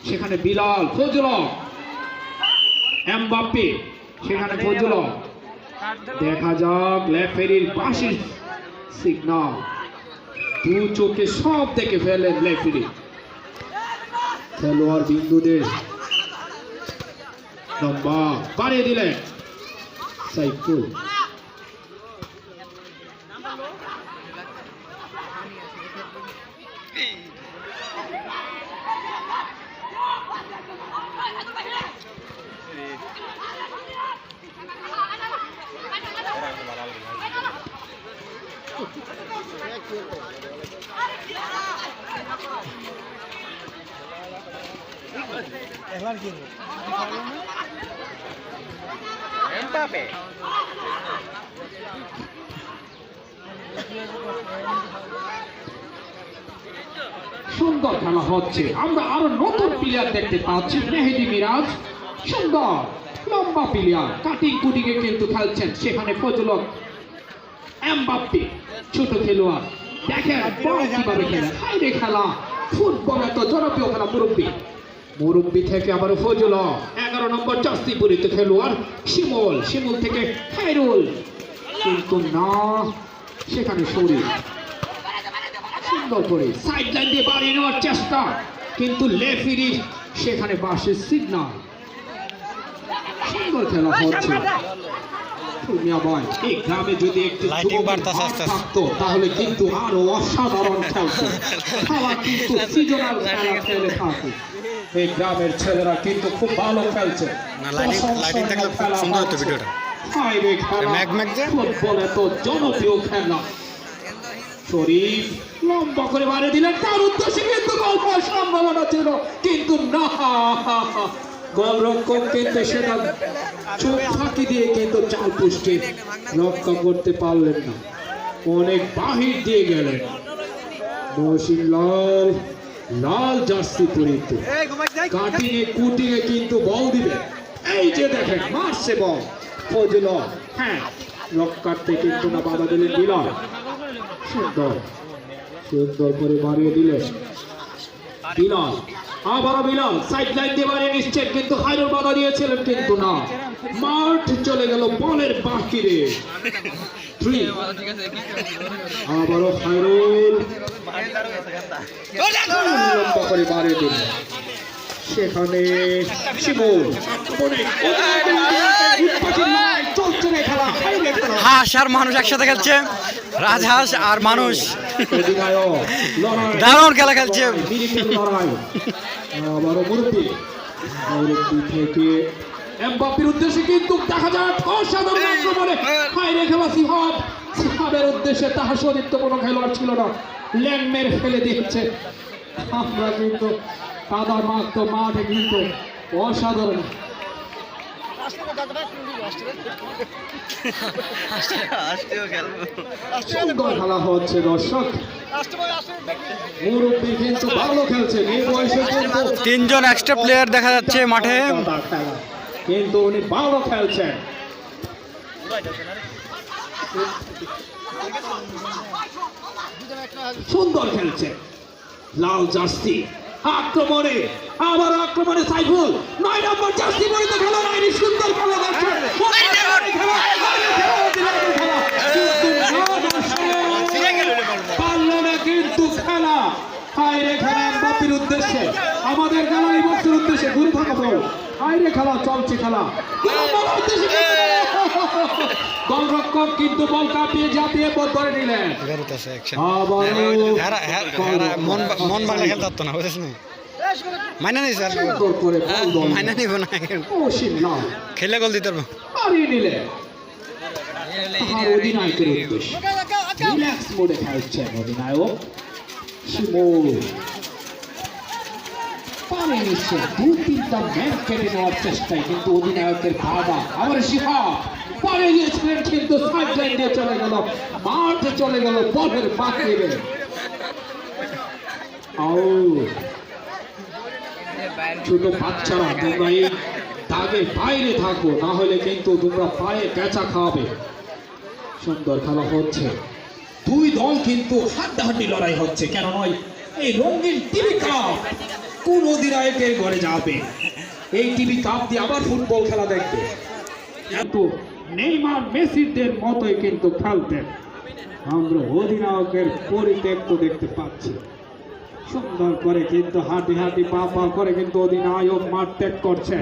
সেখানে বিলাল ফজলুল, এমবাপ্পে সেখানে ফজলুল। দেখা যাক রেফারির বাঁশির সিগন্যাল, দু চোখে সব দেখে ফেলেন রেফারি। খেলোয়াড় বিন্দুদের লম্বা বাড়িয়ে দিলেন সাইফুল। এমবাপ্পে সুন্দর খেলা হচ্ছে, আমরা আরো নতুন প্লেয়ার দেখতে পাচ্ছি। মেহেদি মিরাজ সুন্দর লম্বা প্লেয়ার, কাটিং কুটিং এ কিন্তু খেলছেন, সেখানে ফজলুল। এমবাপ্পে ছোট খেলোয়াড়, দেখেন বল কিভাবে খেলে, হাইরে খেলা, ফুটবল এত জনপ্রিয় খেলা। মুরব্বী থেকে আবার ফজলুল, 11 নম্বর জার্সি পরিহিত খেলোয়াড় শিমুল, শিমুল থেকে খায়রুল কিন্তু না, সেখানে শরীর সুন্দর করে সাইড লাইন দিয়ে বাড়িয়ে নেওয়ার চেষ্টা কিন্তু রেফারি সেখানে বাঁশের সিগন্যাল। সুন্দর খেলা হচ্ছে। মিয়া ভাই, এই গ্রামে যদি একটি Lighting যুবকের বাড়তাছে ভাগ আস্তে আস্তে। থাকতো তাহলে কিন্তু আরো অসাধারণ খেলতো। খেলা কিন্তু সিজনাল খেলা খেলে থাকে। এই গ্রামের ছেলেরা কিন্তু খুব ভালো খেলছে। না, lighting থাকলে খুব খেলা সুন্দর হতো হচ্ছে। ভিডিওটা। হায়রে খেলা, ম্যাগ ম্যাগ যে? ফুটবলে তো জনপ্রিয় খেলা। শরীফ লম্বা করে মারে দিলেন, তার উদ্দেশ্যে কিন্তু গোল হওয়ার সম্ভাবনা ছিল, কিন্তু না, গোলরক্ষক কিন্তু সেটা চোখ ফাঁকি দিয়ে কিন্তু চাল পুষ্টে রক্ষা করতে পারলেন না, অনেক বাহির দিয়ে গেলেন। মহসিন লাল, লাল জার্সি পরিহিত, কাটিয়ে কুটিয়ে কিন্তু বল দিবে। এই যে দেখেন, মারছে বল ফজল, হ্যাঁ রক্ষার্থে কিন্তু না বাধা দিলেন বিলাল। সুন্দর সুন্দর করে মারিয়ে দিলেন বিলাল, আবারও বিলাল সাইড লাইন দিয়ে মারিয়ে নিশ্চয়, কিন্তু হাইরুল বাধা দিয়েছিলেন, কিন্তু না, মাঠ চলে গেল বলের বাহিরে। আবারও হাইরুল লম্বা করে মারিয়ে দিলেন, সেখানে শিমুল চলছে না খেলা, হাইরে খেলা। হাঁস আর মানুষ একসাথে খেলছে, রাজহাঁস আর মানুষ অধিনায়ক লড়াই, দারুণ খেলা খেলছে। মিলিটারি লড়াই। আবারও মুরব্বি থেকে এমবাপ্পের উদ্দেশ্যে কিন্তু দেখা যাক অসাধারণ আক্রমণে, হাইরে খেলা সিহাব, সিহাবের উদ্দেশ্যে তাহার সতীর্থ কোনো খেলোয়াড় ছিল না, ল্যাং মেরে ফেলে দিয়েছে। আমরা কিন্তু কাদা মাঠ মাঠে কিন্তু অসাধারণ সুন্দর খেলা হচ্ছে। দর্শক, মুরব্বি কিন্তু ভালো খেলছেন, এই বয়সে কিন্তু 3 জন এক্সট্রা প্লেয়ার দেখা যাচ্ছে মাঠে। খেলা, কিন্তু উনি ভালো খেলছেন। সুন্দর খেলছেন লাল জার্সি, আক্রমণে আবার আক্রমণে সাইফুল, 9 নম্বর জার্সি পরিহিত খেলোয়াড়, সুন্দর খেলা দেখছেন, পারল না কিন্তু খেলা। হাইরে খেলা এমবাপ্পের উদ্দেশ্যে, আমাদের খেলা এই বছর উদ্দেশ্যে দূরে থাকা বল, হাইরে খেলা চলছে খেলা, গোলরক্ষক কিন্তু বল কাঁপিয়ে ঝাঁপিয়ে বল ধরে নিলেন। মন বাংলা খেলতে পারতো না, বুঝেছ না, মাইনা নিস আর সুন্দর করে বল দল মাইনা নিব না, মহসিন লাল খেলে গোল দিতে পারবো। হারিয়ে নিলেন। তাহার অধিনায়কের উদ্দেশ্যে রিল্যাক্স মোডে খেলছেন অধিনায়ক শিমুল, পারে নিশ্চয় 2-3টা ম্যাচ কেটে নেওয়ার চেষ্টায়, কিন্তু অধিনায়কের বাধা। আবার শিহাব পারে গিয়েছিলেন, কিন্তু সাইড লাইন দিয়ে চলে গেল, মাঠে চলে গেল বলের বাহিরে। ছোট বাচ্চারা, তোমরা এই দাগে বাইরে থাকো, না হলে কিন্তু তোমরা পায়ে ক্যাচা খাওয়াবে। সুন্দর খেলা হচ্ছে, দুই দল কিন্তু হাড্ডাহাড্ডি লড়াই হচ্ছে, কেন নয় এই রঙিন টিভি কাপ কোন অধিনায়কের ঘরে যাবে, এই টিভি কাপ দিয়ে আবার ফুটবল খেলা দেখবে। কিন্তু নেইমার মেসিদের মতোই কিন্তু খেলতেন, আমরা অধিনায়কের পরিত্যক্ত দেখতে পাচ্ছি। সুন্দর করে কিন্তু হাঁটি হাঁটি পা পা করে কিন্তু অধিনায়ক মাঠ ত্যাগ করছেন।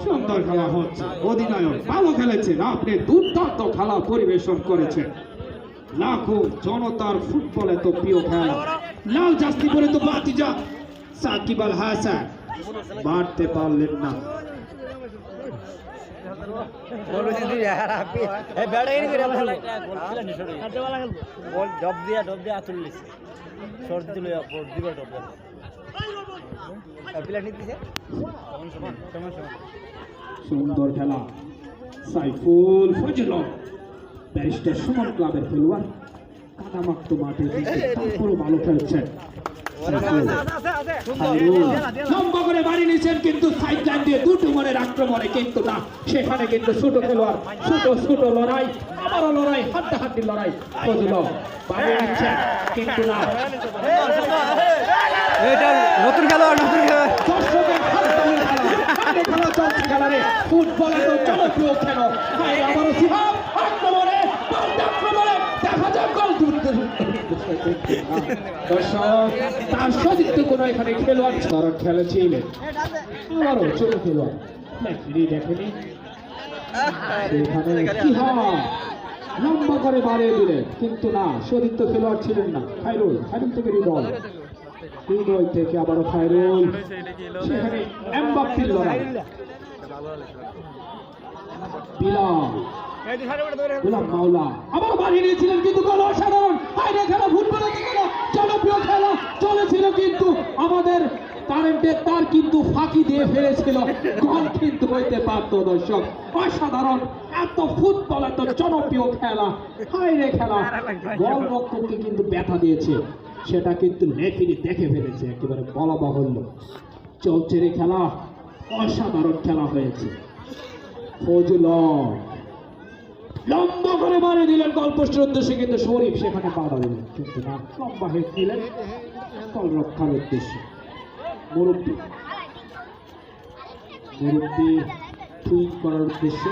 সুন্দর খেলা হচ্ছে, অধিনায়ক ভালো খেলেছেন, আপনি দুর্দান্ত খেলা পরিবেশন করেছেন। লাখো জনতার ফুটবল এত প্রিয় খেলা, লাল জার্সি পরে তো বাতিজা সাকিব আল হাসান মারতে পারলেন না। সুন্দর খেলা, সাইফুল ফজল ব্যারিস্টার সুমন ক্লাবের খেলোয়াড়, কাদামাক্ত মাঠে তারপরও ভালো খেলছেন। লম্বা করে বাড়ি নিয়েছেন, কিন্তু সাইড লাইন দিয়ে দুটো মনের আক্রমণে, কিন্তু না, সেখানে কিন্তু ছোট খেলোয়াড়, ছোট লড়াই, আবারও লড়াই, হাড্ডাহাড্ডি লড়াই, ফজল বাড়ি নিচ্ছেন, কিন্তু না, এটা নতুন খেলোয়াড়, নতুন খেলোয়াড়, দর্শকের হাততালির খেলা, হাতে খেলা চলছে খেলারে, ফুটবলে তো জনপ্রিয় খেলা। আবারও সিহাব আক্রমণে, আক্রমণে দেখা যাক গোল তুলতে। দর্শক, তার সতীর্থ কোনো এখানে খেলোয়াড় তারা খেলেছিলেন, আবারও ছোট খেলোয়াড় রেফারি দেখেনি সেখানে কি হয় লম্বা করে বাড়িয়ে দিলেন কিন্তু না সতীর্থ খেলোয়াড় ছিলেন না খায়রুল থেকে হৃদয় থেকে আবারও খায়রুল সেখানে এমবাপ্পের লড়াই বিলাল গোলাম মাওলা আবার বাড়িয়ে নিয়েছিলেন কিন্তু গোল অসাধারণ বাইরে খেলা ফুটবলের খেলা জনপ্রিয় খেলা চলেছিল কিন্তু আমাদের কারেন্টের তার কিন্তু ফাঁকি দিয়ে ফেলেছিল গোল কিন্তু হইতে পারত দর্শক অসাধারণ এত ফুটবল এত জনপ্রিয় খেলা হাইরে খেলা গোল রক্ষককে কিন্তু ব্যথা দিয়েছে সেটা কিন্তু রেফারি দেখে ফেলেছে একেবারে বলা বাহুল্য চলছে রে খেলা অসাধারণ খেলা হয়েছে ফজলুল লম্বা করে মারে দিলেন গোলপোস্টের উদ্দেশ্যে কিন্তু শরীফ সেখানে বাধা দিলেন কিন্তু না লম্বা হেড দিলেন গোল রক্ষার উদ্দেশ্যে মুরব্বী টুইন করার উদ্দেশ্যে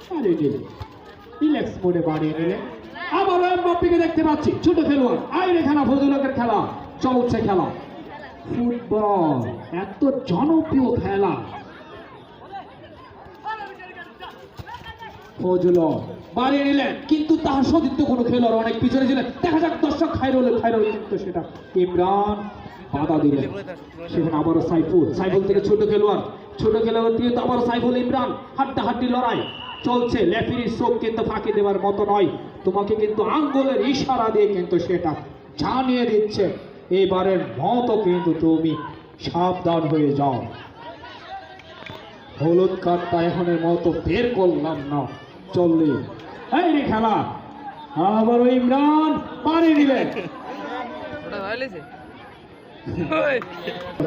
বাড়িয়ে দিলেন রিল্যাক্স মোডে বাড়িয়ে দিলেন আবারও এমবাপ্পেকে দেখতে পাচ্ছি ছোট খেলোয়াড় আইরে খেলা ফজলুলের খেলা চলছে খেলা ফুটবল এত জনপ্রিয় খেলা ফজলুল বাড়িয়ে নিলেন কিন্তু তার সতীর্থ কোনো খেলোয়াড় অনেক পিছনে ছিলেন দেখা যাক দর্শক খায়রুল কিন্তু সেটা ইমরান বাধা দিলেন সেখানে আবারও সাইফুল থেকে ছোট খেলোয়াড় থেকে তো আবারও সাইফুল ইমরান হাড্ডাহাড্ডি লড়াই চলছে রেফারির চোখ কিন্তু ফাঁকি দেওয়ার মতো নয় তোমাকে কিন্তু আঙ্গুলের ইশারা দিয়ে কিন্তু সেটা জানিয়ে দিচ্ছে এবারের মতো কিন্তু তুমি সাবধান হয়ে যাও হলুদ কার্ডটা এখনের মতো বের করলাম না চললে এই রে খেলা আবারও ইমরান পানি দিলেন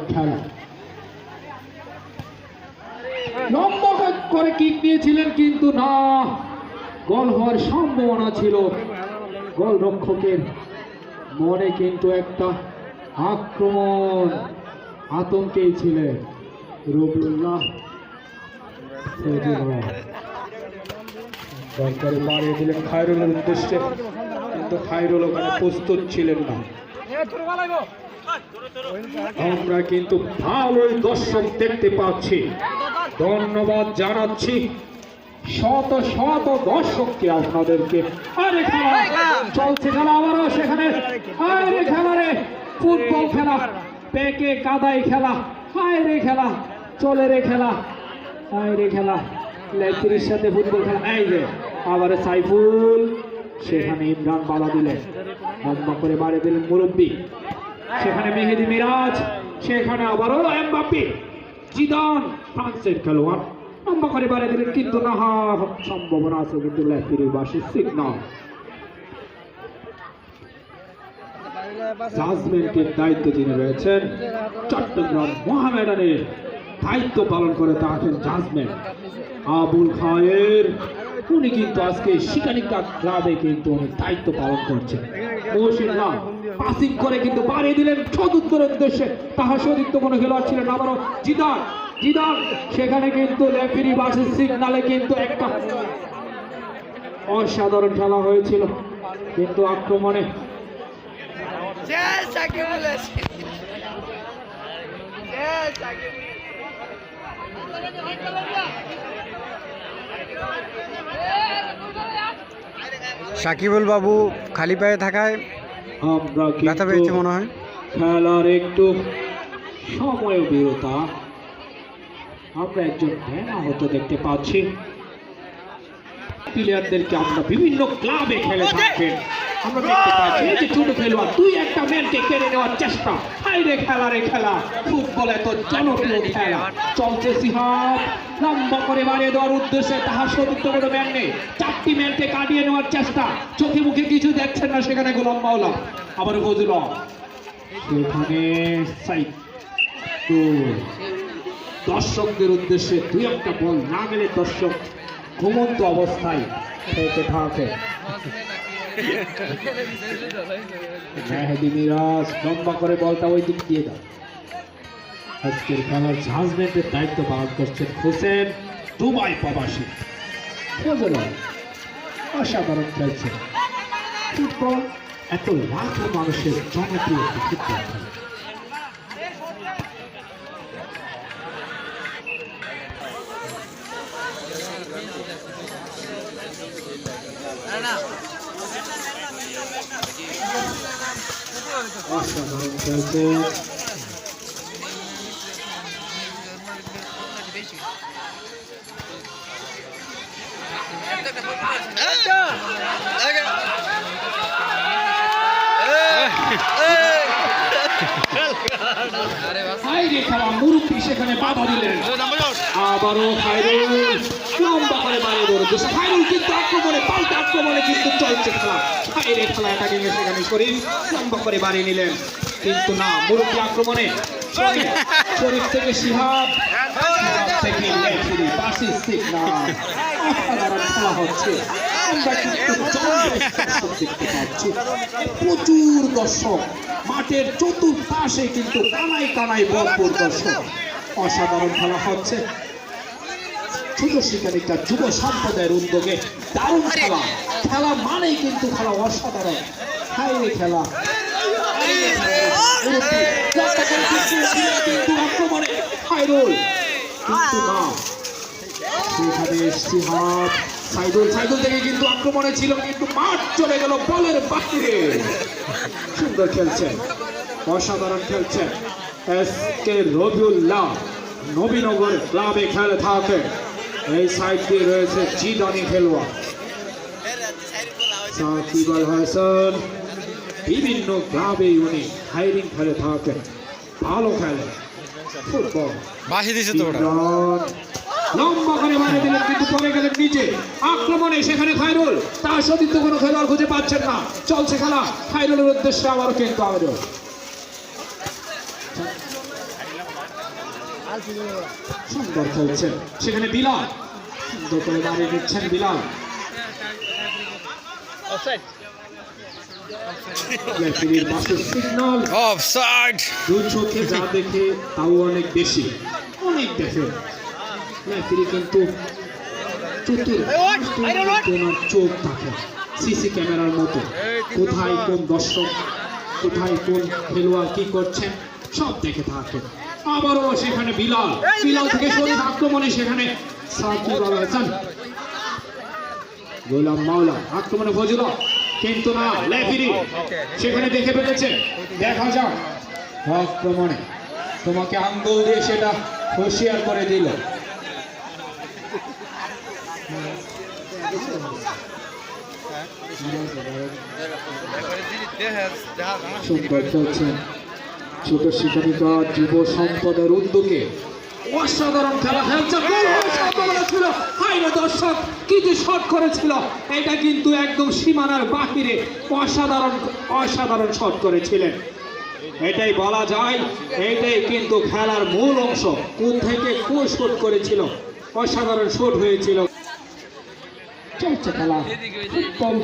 খেলা লম্বা করে কিক নিয়েছিলেন কিন্তু না গোল হওয়ার সম্ভাবনা ছিল গোল রক্ষকের মনে কিন্তু একটা আক্রমণ আতঙ্কেই ছিলেন রবিউল্লাহ দরকারে বাড়িয়ে দিলেন খায়রুলের উদ্দেশ্যে কিন্তু খায়রুল ওখানে প্রস্তুত ছিলেন না আমরা কিন্তু ভালোই দর্শক দেখতে পাচ্ছি ধন্যবাদ জানাচ্ছি শত শত দর্শককে আপনাদেরকে আরে খেলা চলছে খেলা আবারও সেখানে আরে খেলা রে ফুটবল খেলা পেকে কাদাই খেলা হায় রে খেলা চলে রে খেলা হায় রে খেলা লেফটির সাথে ফুটবল খেলা এই যে আবার সাইফুল সেখানে ইমরান বাধা দিলেন লম্বা করে বাড়িয়ে দিলেন মুরব্বী সেখানে মেহেদি মিরাজ সেখানে আবারও এমবাপ্পে জিদান ফ্রান্সের খেলোয়াড় লম্বা করে বাড়িয়ে দিলেন কিন্তু না সম্ভাবনা আছে কিন্তু লেফটির বাসি সিগন্যাল জাজমেন্টের দায়িত্ব তিনি রয়েছেন চট্টগ্রাম মোহামেডানের দায়িত্ব পালন করে থাকেন জাজমেন্ট আবুল খায়ের উনি কিন্তু আজকে শিকারিকা ক্লাবে কিন্তু উনি দায়িত্ব পালন করছেন পাসিং করে কিন্তু বাড়িয়ে দিলেন সদুত্তরের উদ্দেশ্যে তাহার সতীর্থ কোনো খেলোয়াড় ছিলেন আবারও জিদান সেখানে কিন্তু রেফারি বাসের সিগনালে কিন্তু একটা অসাধারণ খেলা হয়েছিল কিন্তু আক্রমণে সাকিবুল বাবু খালি পায়ে থাকায় আমরা ব্যথা পেয়েছে মনে হয় খেলার একটু সময় বিরতা আমরা একজন আহত দেখতে পাচ্ছি প্লেয়ারদেরকে আমরা বিভিন্ন ক্লাবে খেলে থাকেন আমরা দেখতে পাচ্ছি এই যে ছোট খেলোয়াড় তুই একটা ম্যানকে কেড়ে নেওয়ার চেষ্টা হাইরে খেলা ফুটবল এত জনপ্রিয় খেলা চলছে সিহাব লম্বা করে বাড়িয়ে দেওয়ার উদ্দেশ্যে তাহার সতীর্থ কোনো ম্যান নেই চারটি ম্যানকে কাটিয়ে নেওয়ার চেষ্টা চোখে মুখে কিছু দেখছেন না সেখানে গোলাম মাওলা আবার ফজলুল সেখানে দর্শকদের উদ্দেশ্যে দুই একটা বল না গেলে দর্শক ঘুমন্ত অবস্থায় থেকে থাকে মেহেদি মিরাজ লম্বা করে বলটা ওই দিক দিয়ে দাও আজকের খেলার জাজমেন্টের দায়িত্ব পালন করছেন হোসেন দুবাই প্রবাসী ফজলুল অসাধারণ খেলছে ফুটবল এত লাখো মানুষের জনপ্রিয় ফুটবল খেলা অসাধারণ খেলছে হাইরে খেলা মুরুব্বি সেখানে বাধা দিলেন আবারও খায়রুল লম্বা করে বাড়িয়ে ধরেছে খায়রুল কিন্তু আক্রমণে পাল্টা আক্রমণে কিন্তু চলছে খেলা হাইরে খেলা এটাকে সেখানে শরীর লম্বা করে বাড়িয়ে নিলেন কিন্তু না মুরুব্বি আক্রমণে শরীর থেকে শিহাব থেকে লেফিরি পাশে সিগনাল অসাধারণ খেলা হচ্ছে আমরা কিন্তু দর্শক দেখতে পাচ্ছি প্রচুর দর্শক মাঠের চতুর্পাশে কিন্তু কানায় কানায় ভরপুর দর্শক অসাধারণ খেলা হচ্ছে ছোট শিকারিকা যুব সম্প্রদায়ের উদ্যোগে দারুণ খেলা খেলা মানেই কিন্তু খেলা অসাধারণ হাইরে খেলা কিন্তু আক্রমণে খায়রুল কিন্তু না সেখানে সিহাব সাইদুল থেকে কিন্তু আক্রমণে ছিল কিন্তু মাঠ চলে গেল বলের বাহিরে সুন্দর খেলছেন অসাধারণ খেলছেন এসকে রবিউল্লাহ নবীনগর ক্লাবে খেলে থাকে এই সাইড দিয়ে রয়েছে জিদানি খেলোয়াড় সাকিব আল হাসান বিভিন্ন ক্লাবে উনি হাইরিং খেলে থাকেন ভালো খেলে ফুটবল বাসি দিছে তো ওটা লম্বা করে মারে দিলেন কিন্তু পরে গেলেন নিচে আক্রমণে সেখানে খায়রুল তার সতীর্থ কোনো খেলোয়াড় খুঁজে পাচ্ছেন না চলছে খেলা খায়রুলের উদ্দেশ্যে আবারও কিন্তু আবেদন সুন্দর খেলছেন সেখানে বিলাল সুন্দর করে মারিয়ে দিচ্ছেন বিলাল রেফারির পাশে সিগন্যাল অফসাইড দুই চোখে যা দেখে তাও অনেক বেশি অনেক দেখে রেফারি কিন্তু চোখ থাকে সিসি ক্যামেরার মতো কোথায় কোন দর্শক কোথায় কোন খেলোয়াড় কি করছেন সব দেখে থাকে আবারও সেখানে বিলাল থেকে শরীর আক্রমণে সেখানে সাকিব আল হাসান গোলাম মাওলা আক্রমণে ফজলুল্লাহ কিন্তু না রেফারি সেখানে দেখে ফেলেছে দেখা যাক আক্রমণে তোমাকে আঙ্গুল দিয়ে সেটা হুঁশিয়ার করে দিল সুন্দর চলছে ছোট শিকারিকা যুব সম্পদের উদ্যোগে অসাধারণ খেলা খেলছে ছিল হাইরে দর্শক কি যে শট করেছিল এটা কিন্তু একদম সীমানার বাহিরে অসাধারণ শট করেছিলেন এটাই বলা যায় এটাই কিন্তু খেলার মূল অংশ কোন থেকে কোন শট করেছিল অসাধারণ শট হয়েছিল চলছে খেলা ফুটবল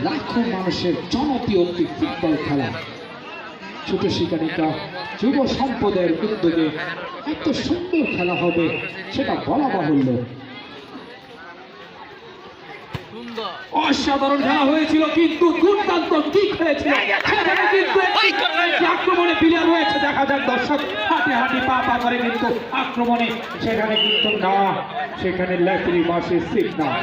লাখো মানুষের জনপ্রিয় একটি ফুটবল খেলা ছোট শিকারিকা যুব সম্পদের উদ্যোগে এত সুন্দর খেলা হবে সেটা বলা বাহুল্য অসাধারণ খেলা হয়েছিল কিন্তু দুর্দান্ত কিক হয়েছিল সেখানে কিন্তু আক্রমণে প্লেয়ার রয়েছে দেখা যাক দর্শক হাঁটি পা করে কিন্তু আক্রমণে সেখানে কিন্তু না সেখানে রেফারি বাসে সিগন্যাল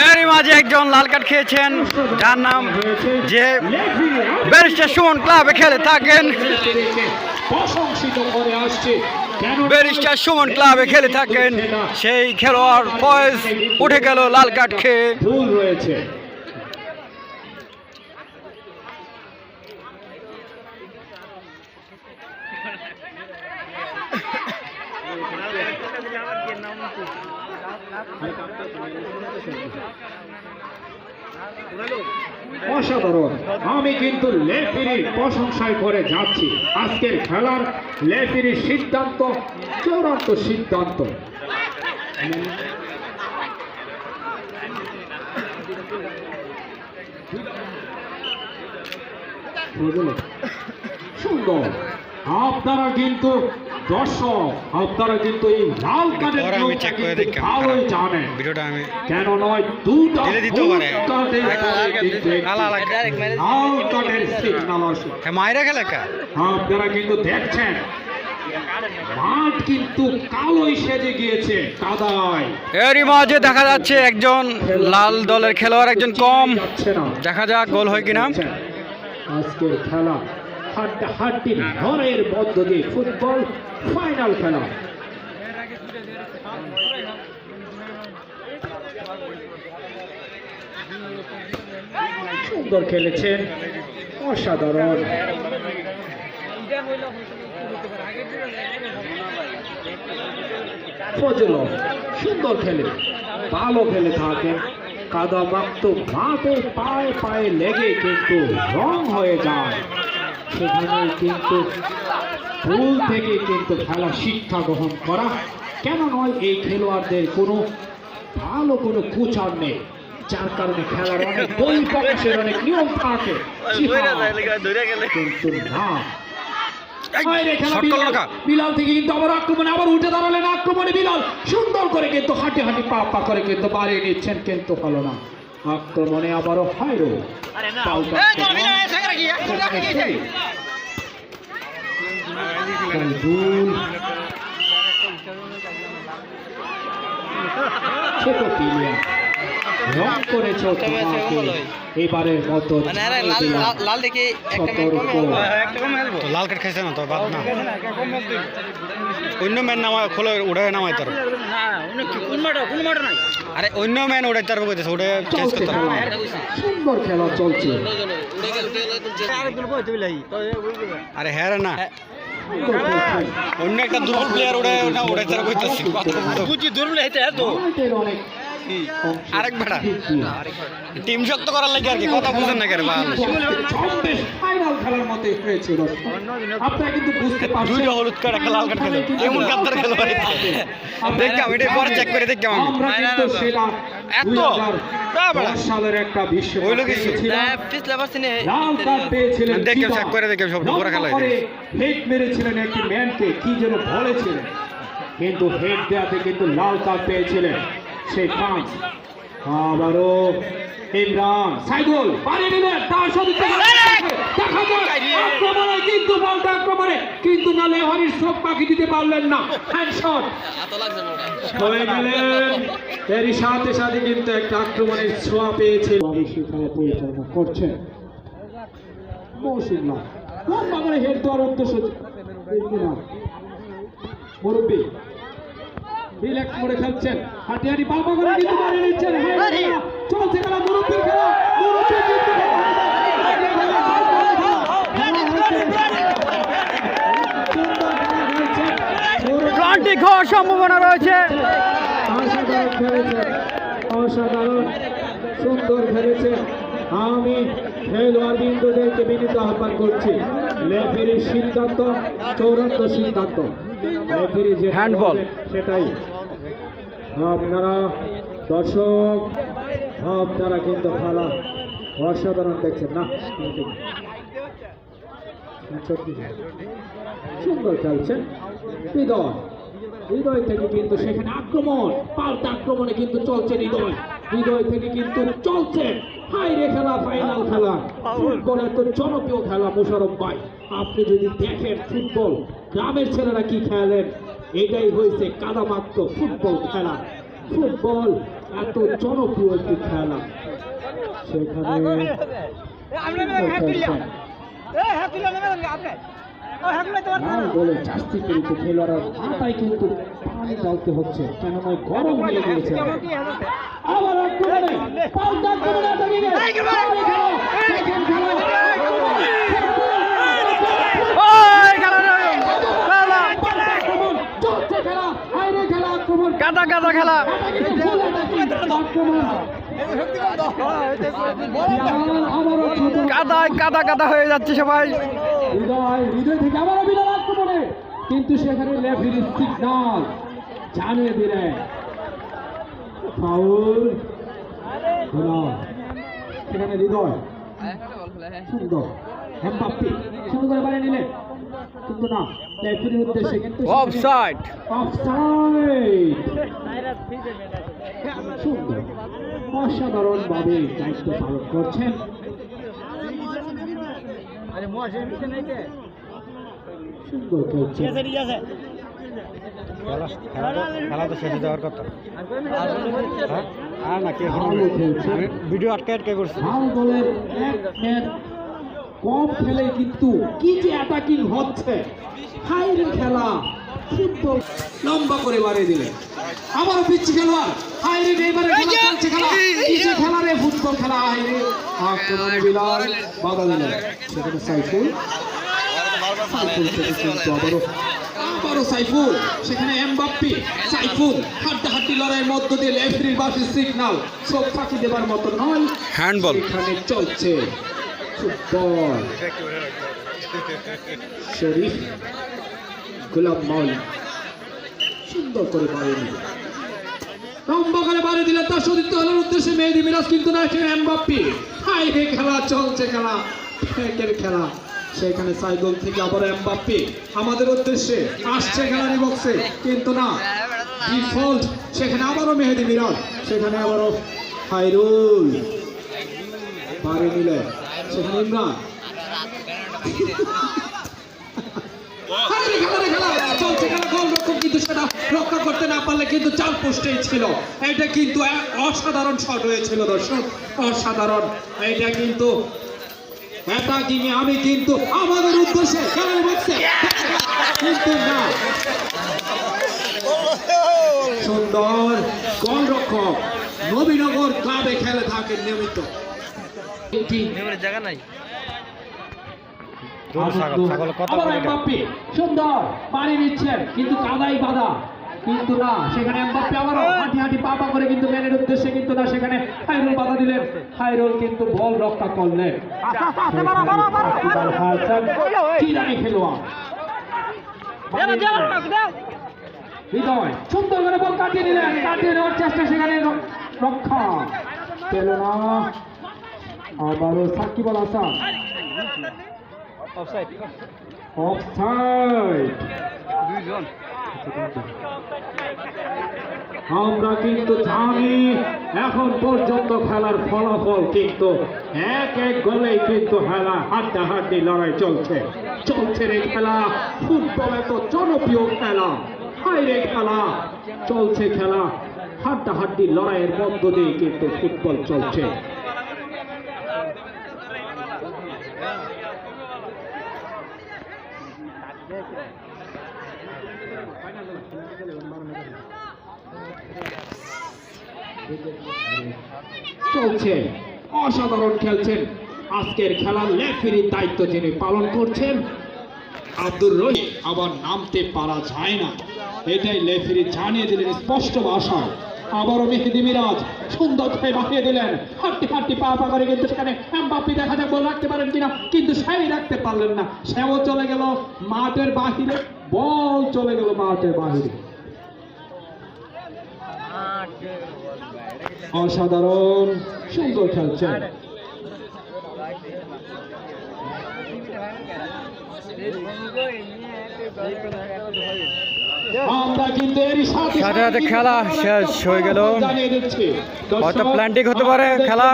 এরই মাঝে একজন লাল কার্ড খেয়েছেন যার নাম যে ব্যারিস্টার সুমন ক্লাবে খেলে থাকেন প্রশংসিত করে আসছে ব্যারিস্টার সুমন ক্লাবে খেলে থাকেন সেই খেলোয়াড় ফয়েজ উঠে গেল লাল কার্ড খেয়ে ভুল রয়েছে অসাধারণ আমি কিন্তু রেফারির প্রশংসায় করে যাচ্ছি আজকের খেলার রেফারির সিদ্ধান্ত চূড়ান্ত সিদ্ধান্ত সুন্দর আপনারা কিন্তু দর্শক আপনারা কিন্তু এই লাল কার্ডের ভালোই জানেন কেন নয় দুটো লাল কার্ডের সিগন্যাল আসে মাইরা খেলে আপনারা কিন্তু দেখছেন মাঠ কিন্তু কালোই সেজে গিয়েছে কাদায়। এরই মাঝে দেখা যাচ্ছে একজন লাল দলের খেলোয়াড় একজন কম, যাচ্ছে না। দেখা যাক গোল হয় কিনা। আজকের খেলা হাড্ডাহাড্ডি লড়াইয়ের মধ্য দিয়ে ফুটবল ফাইনাল খেলা। সুন্দর খেলেছেন, অসাধারণ। ফজল সুন্দর খেলে, ভালো খেলে থাকেন। কাদা মাক্ত মাঠে পায়ে পায়ে লেগে কিন্তু রং হয়ে যায়। সেখানে কিন্তু ভুল থেকে কিন্তু খেলা শিক্ষা গ্রহণ করা কেন নয়, এই খেলোয়াড়দের কোনো ভালো কোনো কোচার নেই, যার কারণে খেলার অনেক বই প্রকাশের অনেক নিয়ম থাকে, কিন্তু না। বিলাল থেকে কিন্তু আবার আক্রমণে আবার উঠে দাঁড়ালেন, আক্রমণে বিলাল সুন্দর করে কিন্তু হাঁটি হাঁটি পা পা করে কিন্তু বাড়িয়ে নিচ্ছেন, কিন্তু হলো না। আক্রমণে আবারও হাইরো ছোট প্লেয়ার রং করেছ তোমাকে এবারের মতো লাল কার্ড খাইছে না তো বাদ না, অন্য ম্যান নামা খোলে উড়ে নামাই তার, আরে অন্য ম্যান উড়ে তার কইতেছে উড়ে চেঞ্জ করতে হবে। সুন্দর খেলা চলছে, আরে হ্যাঁ রে না, অন্য একটা দুর্বল প্লেয়ার উড়ে না উড়ে তার কইতেছে বুঝি দুর্বল হইতে তো আরেক বেটা টিম শক্ত করার লাগে আর কি, কথা বুঝেন না কেন ফাইনাল খেলার মতো হয়েছিল। আপনারা কিন্তু বুঝতে পারছেন দুইটা হলুদ কার্ড একটা লাল কার্ড খেলে এমন গাদ্দার খেলোয়াড় দেখলাম, এটা পরে চেক করে দেখলাম আমি। আমরা কিন্তু সেটা এত 2010 সালের একটা বিশ্ব হইলো কিছু লাল কার্ড পেয়েছিলেন, দেখে চেক করে দেখে সব পুরো খেলা হেড মেরেছিলেন একটি ম্যানকে, কি যেন বলেছিলেন, কিন্তু হেড দেওয়াতে কিন্তু লাল কার্ড পেয়েছিলেন সেই ফ্রান্স। আবারও ইমরান সাইদুল পানি দিলেন, তার সাথে দেখা যায় আক্রমণে কিন্তু বলটা আক্রমণে কিন্তু না, লেহারির চোখ পাখি দিতে পারলেন না, হ্যান্ডশট হয়ে গেলেন। এরই সাথে সাথে কিন্তু একটা আক্রমণের ছোঁয়া পেয়েছে, সেখানে পরিচালনা করছেন মৌসুমা বাগানে হেড দেওয়ার উদ্দেশ্য মুরব্বী রিল্যাক্স করে খেলছেন, হাঁটি হাঁটি পা পা করে কিন্তু মারিয়ে নিচ্ছেন, চলছে খেলা মুরব্বীর খেলা, মুরব্বী কিন্তু প্লান্টিক হওয়ার সম্ভাবনা রয়েছে। অসাধারণ খেলেছেন, অসাধারণ সুন্দর খেলেছেন। আমি খেলোয়াড় বিন্দুদেরকে বিনীত আহ্বান করছি, রেফারির সিদ্ধান্ত চূড়ান্ত সিদ্ধান্ত, রেফারি যে হ্যান্ডবল সেটাই। আপনারা দর্শক আপনারা কিন্তু খেলা অসাধারণ দেখছেন না, সুন্দর খেলছেন। হৃদয় থেকে কিন্তু সেখানে আক্রমণ, পাল্টা আক্রমণে কিন্তু চলছে হৃদয় থেকে কিন্তু চলছে হাইরে খেলা, ফাইনাল খেলা, ফুটবলের তো জনপ্রিয় খেলা। মোশাররফ ভাই, আপনি যদি দেখেন ফুটবল গ্রামের ছেলেরা কি খেলেন, এটাই হয়েছে কাদামাক্ত ফুটবল খেলা। ফুটবল এত জনপ্রিয় একটি খেলা, সেখানে বলে শাস্তি পেয়েছে খেলোয়াড়রা, মাথায় কিন্তু পানি ঢালতে হচ্ছে, কেননা গরম হয়ে গিয়েছে। আবার আক্রমণে পাল্টা আক্রমণে কাদা কাদা খেলা, কাদায় কাদা কাদা হয়ে যাচ্ছে সবাই। হৃদয় থেকে আবারও বিরাট আক্রমণে, কিন্তু সেখানে রেফারির সিগন্যাল জানিয়ে দিলেন ফাউল। সেখানে হৃদয় সুন্দর এমবাপ্পে সুন্দর করে বাড়িয়ে নিলেন, কিন্তু না, রেফারির উদ্দেশ্যে কিন্তু অফসাইড। সুন্দর অসাধারণ ভাবে দায়িত্ব পালন করছেন। সুন্দর খেলছে। খেলা তো শেষে যাওয়ার কথা। হ্যাঁ? আর নাকি এখন ভালো খেলছে। আমি ভিডিও আটকে করছি। ভালো দলের এক ম্যাচ কম খেলে কিন্তু কি যে অ্যাটাকিং হচ্ছে, হাইরে খেলা, ফুটবল লম্বা করে বাড়িয়ে দিলেন। আবারও পিচ্ছি খেলোয়াড়, হাইরে এবারে খেলা চলছে, খেলা কি যে খেলা রে, ফুটবল খেলা, হাইরে আক্রমণে বিলাল বাধা দিলেন। সেখানে সাইফুল, সাইফুল থেকে কিন্তু আবারও সাইফুল, সেখানে এমবাপ্পে, সাইফুল হাড্ডাহাড্ডি লড়াইয়ের মধ্য দিয়ে রেফারির বাসি সিগন্যাল, সব ফাঁকি দেবার মতো নয়, হ্যান্ডবল এখানে চলছে ফুটবল। শরীফ, গোলাম মৌলিক সুন্দর করে বাড়িয়ে দিল, লম্বা করে বাড়িয়ে দিলেন তার সতীর্থ হলের উদ্দেশ্যে মেহেদী মিরাজ, কিন্তু না সেখানে এমবাপ্পে, হাইরে খেলা চলছে, খেলা ফেকের খেলা। সেখানে সাইদুল থেকে আবার এমবাপ্পে আমাদের উদ্দেশ্যে আসছে খেলারি বক্সে, কিন্তু না ডিফল্ট, সেখানে আবারও মেহেদী মিরাজ, সেখানে আবারও হাইরুল বাড়িয়ে দিলেন, সেখানে ইমরান চলছে খেলা, গোলরক্ষক কিন্তু সেটা রক্ষা করতে না পারলে কিন্তু চার পোস্টেই ছিল। এটা কিন্তু এক অসাধারণ শট হয়েছিল দর্শক, অসাধারণ। এটা কিন্তু আমি কিন্তু আমাদের উদ্দেশ্যে খেলার বক্সে, কিন্তু না সুন্দর গোলরক্ষক, নবীনগর ক্লাবে খেলে থাকেন নিয়মিত। জায়গা নাই। আবার এমবাপ্পে সুন্দর পানি দিচ্ছেন, কিন্তু কাদাই বাধা, কিন্তু না সেখানে এমবাপ্পে আবারও হাঁটি হাঁটি পা পা করে কিন্তু ম্যানের উদ্দেশ্যে, কিন্তু না সেখানে হাইরুল বাধা দিলেন, হাইরুল কিন্তু বল রক্ষা করলেন। খেলোয়াড় হৃদয় সুন্দর করে বল কাটিয়ে নিলেন, কাটিয়ে নেওয়ার চেষ্টা, সেখানে রক্ষা পেল না। আবারও সাকিব আল হাসান, অফসাইড। আমরা কিন্তু জানি এখন পর্যন্ত খেলার ফলাফল কিন্তু এক গোলেই কিন্তু খেলা, হাড্ডাহাড্ডি লড়াই চলছে, চলছে রে খেলা। ফুটবল এত জনপ্রিয় খেলা, হাইরে খেলা চলছে, খেলা হাড্ডাহাড্ডি লড়াইয়ের মধ্য দিয়ে কিন্তু ফুটবল চলছে। চলছে, অসাধারণ খেলছেন। আজকের খেলার রেফারির দায়িত্ব যিনি পালন করছেন আব্দুর রহিম, আবার নামতে পারা যায় না, এটাই রেফারি জানিয়ে দিলেন স্পষ্ট ভাষায়। আবারও মেহেদী মিরাজ সুন্দর করে বাঁকিয়ে দিলেন, হাঁটতে হাঁটতে পা পা করে, কিন্তু সেখানে এমবাপ্পে দেখা যাক বল রাখতে পারেন কিনা, কিন্তু সেই রাখতে পারলেন না, সেও চলে গেল মাঠের বাহিরে, বল চলে গেল মাঠের বাহিরে। অসাধারণ সুন্দর খেলছেন। আমরা কিন্তু এরই সাথে সাথে খেলা শেষ হয়ে গেল, হয়তো প্ল্যান্টিং হতে পারে খেলা।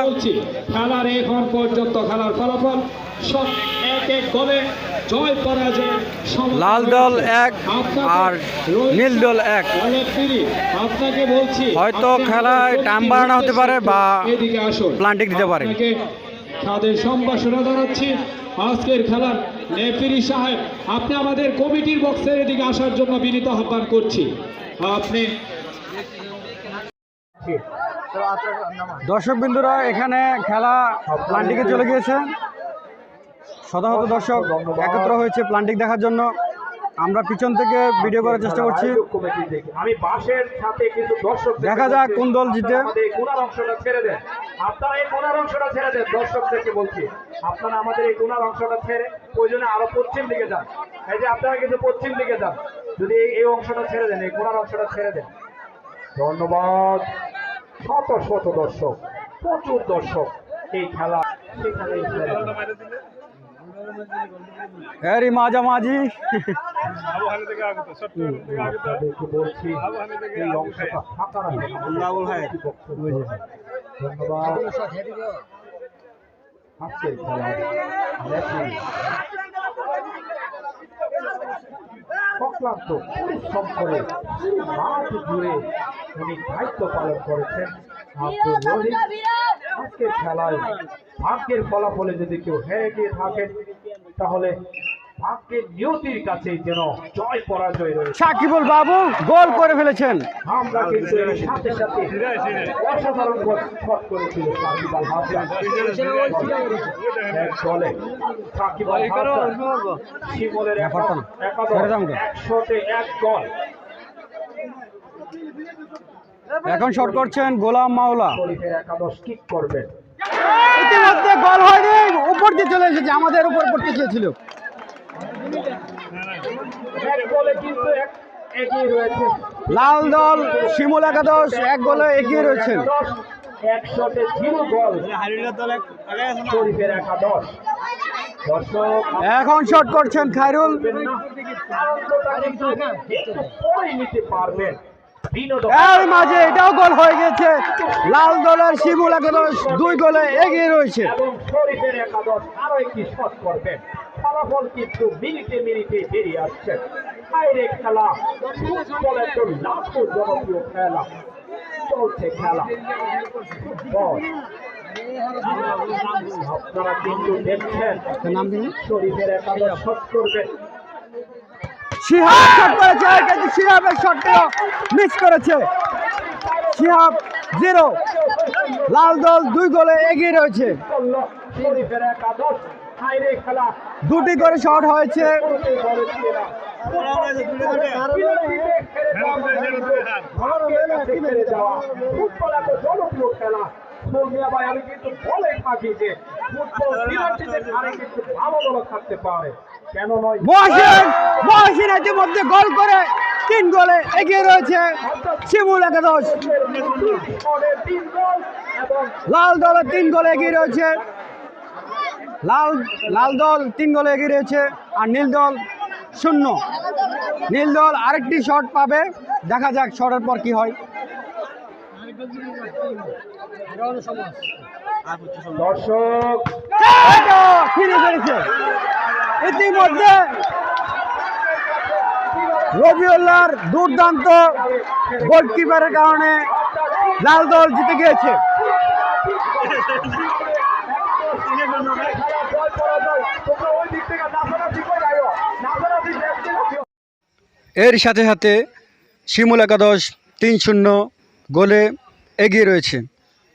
খেলার এখন পর্যন্ত খেলার ফলাফল সব এক এক গোলে, জয় পরাজয় লাল দল 1 আর নীল দল 1। আপনাকে বলছি হয়তো খেলায় টাইম বাড়ানো হতে পারে বা এদিকে আসুন, প্ল্যান্টিং দিতে পারে। তাদের সম্ভাষণা জানাচ্ছি আজকের খেলার রেফারি সাহেব, আপনি আমাদের কমিটির বক্সের এদিকে আসার জন্য বিনীত আহ্বান করছি। আপনি দর্শক বিন্দুরা, এখানে খেলা প্ল্যান্টিংয়ে চলে গিয়েছে, শত শত দর্শক একত্র হয়েছে প্ল্যান্টিং দেখার জন্য। আমরা পিছন থেকে ভিডিও করার চেষ্টা করছি, আমি বাসের সাথে কিন্তু দর্শক দেখা যাক কোন দল জিতে। কোনার অংশটা ছেড়ে দেন, আপনারা এই কোনার অংশটা ছেড়ে দেন, দর্শকদেরকে বলছি আপনারা আমাদের এই কোনার অংশটা ছেড়ে প্রয়োজনে আরো পশ্চিম দিকে যান। এই যে আপনারা কিন্তু পশ্চিম দিকে যান, যদি এই অংশটা ছেড়ে দেন, এই কোনার অংশটা ছেড়ে দেন। ধন্যবাদ। শত শত দর্শক, প্রচুর দর্শক এই খেলা, সেখানে এরই মাঝামাঝি বলছি এই অংশটা ফাঁকা রাখবেন। ধন্যবাদ। আজকের খেলা অক্লান্ত পরিশ্রম করে মাঠ জুড়ে উনি দায়িত্ব পালন করেছেন। আব্দুর রহিম আজকের খেলায় ভাগ্যের ফলাফলে যদি কেউ হেরে গিয়ে থাকেন তাহলে ভাগ্যের নিয়তির কাছে যেন জয় পরাজয় রয়েছে। সাকিবুল বাবু গোল করে ফেলেছেন। আমরা কিন্তু এর সাথে সাথে অসাধারণ গোল শট করেছিল সাকিব আল হাসান। এক গোলে সাকিব আল হাসান শিমুলের একাদশ 101 গোল। এখন শট করছেন গোলাম মাওলা। শরীফের একাদশ কিক করবেন। ইতিমধ্যে গোল হয়নি, উপর দিয়ে চলে এসেছে, আমাদের উপর করতে চেয়েছিল। এক গোলে কিন্তু এগিয়ে রয়েছে লাল দল শিমুল একাদশ 1 গোলে এগিয়ে রয়েছেন। 100 গোল শরীফের একাদশ। দর্শক এখন শট করছেন খায়রুল। আনন্দটা কিন্তু একটু পরে নিতে পারবেন। বিনোদন এর মাঝে এটাও গোল হয়ে গেছে। লাল দলের শিমুল একাদশ 2 গোলে এগিয়ে রয়েছে। এবং শরীফের একাদশ আরো একটি শট করবেন। ফলাফল কিন্তু মিনিটে মিনিটে বেরিয়ে আসছে। বাইরে খেলা ফুটবলের তো লাখো জনপ্রিয় খেলা চলছে খেলা ফুটবল। আপনারা কিন্তু দেখছেন শরীফের একাদশ শট করবেন। শিহাব শট করেছে, কিন্তু শিহাবের শটটা মিস করেছে। শিহাব 0। লাল দল 2 গোলে এগিয়ে রয়েছে। শরীফের একাদশ বাইরে খেলা 2টি করে শট হয়েছে। ফুটবল এত জনপ্রিয় খেলা। ভাই আমি কিন্তু বলে থাকি যে ফুটবল কিন্তু ভালো দল থাকতে পারে, কেন নয়। মহসিন ইতিমধ্যে গোল করে 3 গোলে এগিয়ে রয়েছে শিমুল একাদশ। লাল দলের 3 গোলে এগিয়ে রয়েছে। লাল দল 3 গোলে এগিয়ে রয়েছে আর নীল দল 0। নীল দল আরেকটি শট পাবে, দেখা যাক শটের পর কি হয়। দর্শক ফিরে ফেলেছে ইতিমধ্যে। রবিউল্লাহর দুর্দান্ত গোলকিপারের কারণে লাল দল জিতে গিয়েছে। এর সাথে সাথে শিমুল একাদশ 3-0 গোলে এগিয়ে রয়েছে।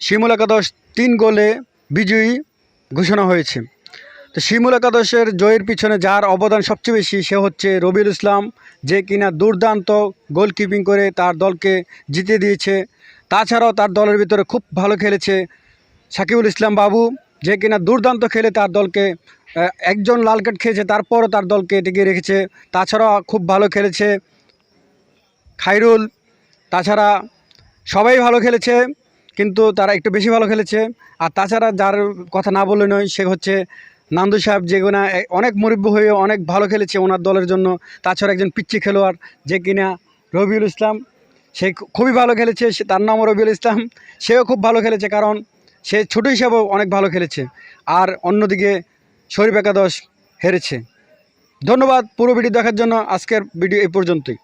শিমুল একাদশ 3 গোলে বিজয়ী ঘোষণা হয়েছে। তো শিমুল একাদশের জয়ের পিছনে যার অবদান সবচেয়ে বেশি সে হচ্ছে রবিউল ইসলাম, যে কিনা দুর্দান্ত গোলকিপিং করে তার দলকে জিতে দিয়েছে। তাছাড়াও তার দলের ভিতরে খুব ভালো খেলেছে সাকিবুল ইসলাম বাবু, যে কিনা দুর্দান্ত খেলে তার দলকে একজন লাল কার্ড খেয়েছে, তারপরও তার দলকে টিকিয়ে রেখেছে। তাছাড়াও খুব ভালো খেলেছে খায়রুল। তাছাড়া সবাই ভালো খেলেছে, কিন্তু তারা একটু বেশি ভালো খেলেছে। আর তাছাড়া যার কথা না বলে নয় সে হচ্ছে নান্দু সাহেব, যে কিনা অনেক মুরব্বী হয়ে অনেক ভালো খেলেছে ওনার দলের জন্য। তাছাড়া একজন পিচ্ছি খেলোয়াড় যে কিনা রবিউল ইসলাম, সে খুবই ভালো খেলেছে। তার নাম রবিউল ইসলাম, সেও খুব ভালো খেলেছে, কারণ সে ছোটো হিসাবেও অনেক ভালো খেলেছে। আর অন্যদিকে শরীফ একাদশ হেরেছে। ধন্যবাদ পুরো ভিডিও দেখার জন্য। আজকের ভিডিও এই পর্যন্তই।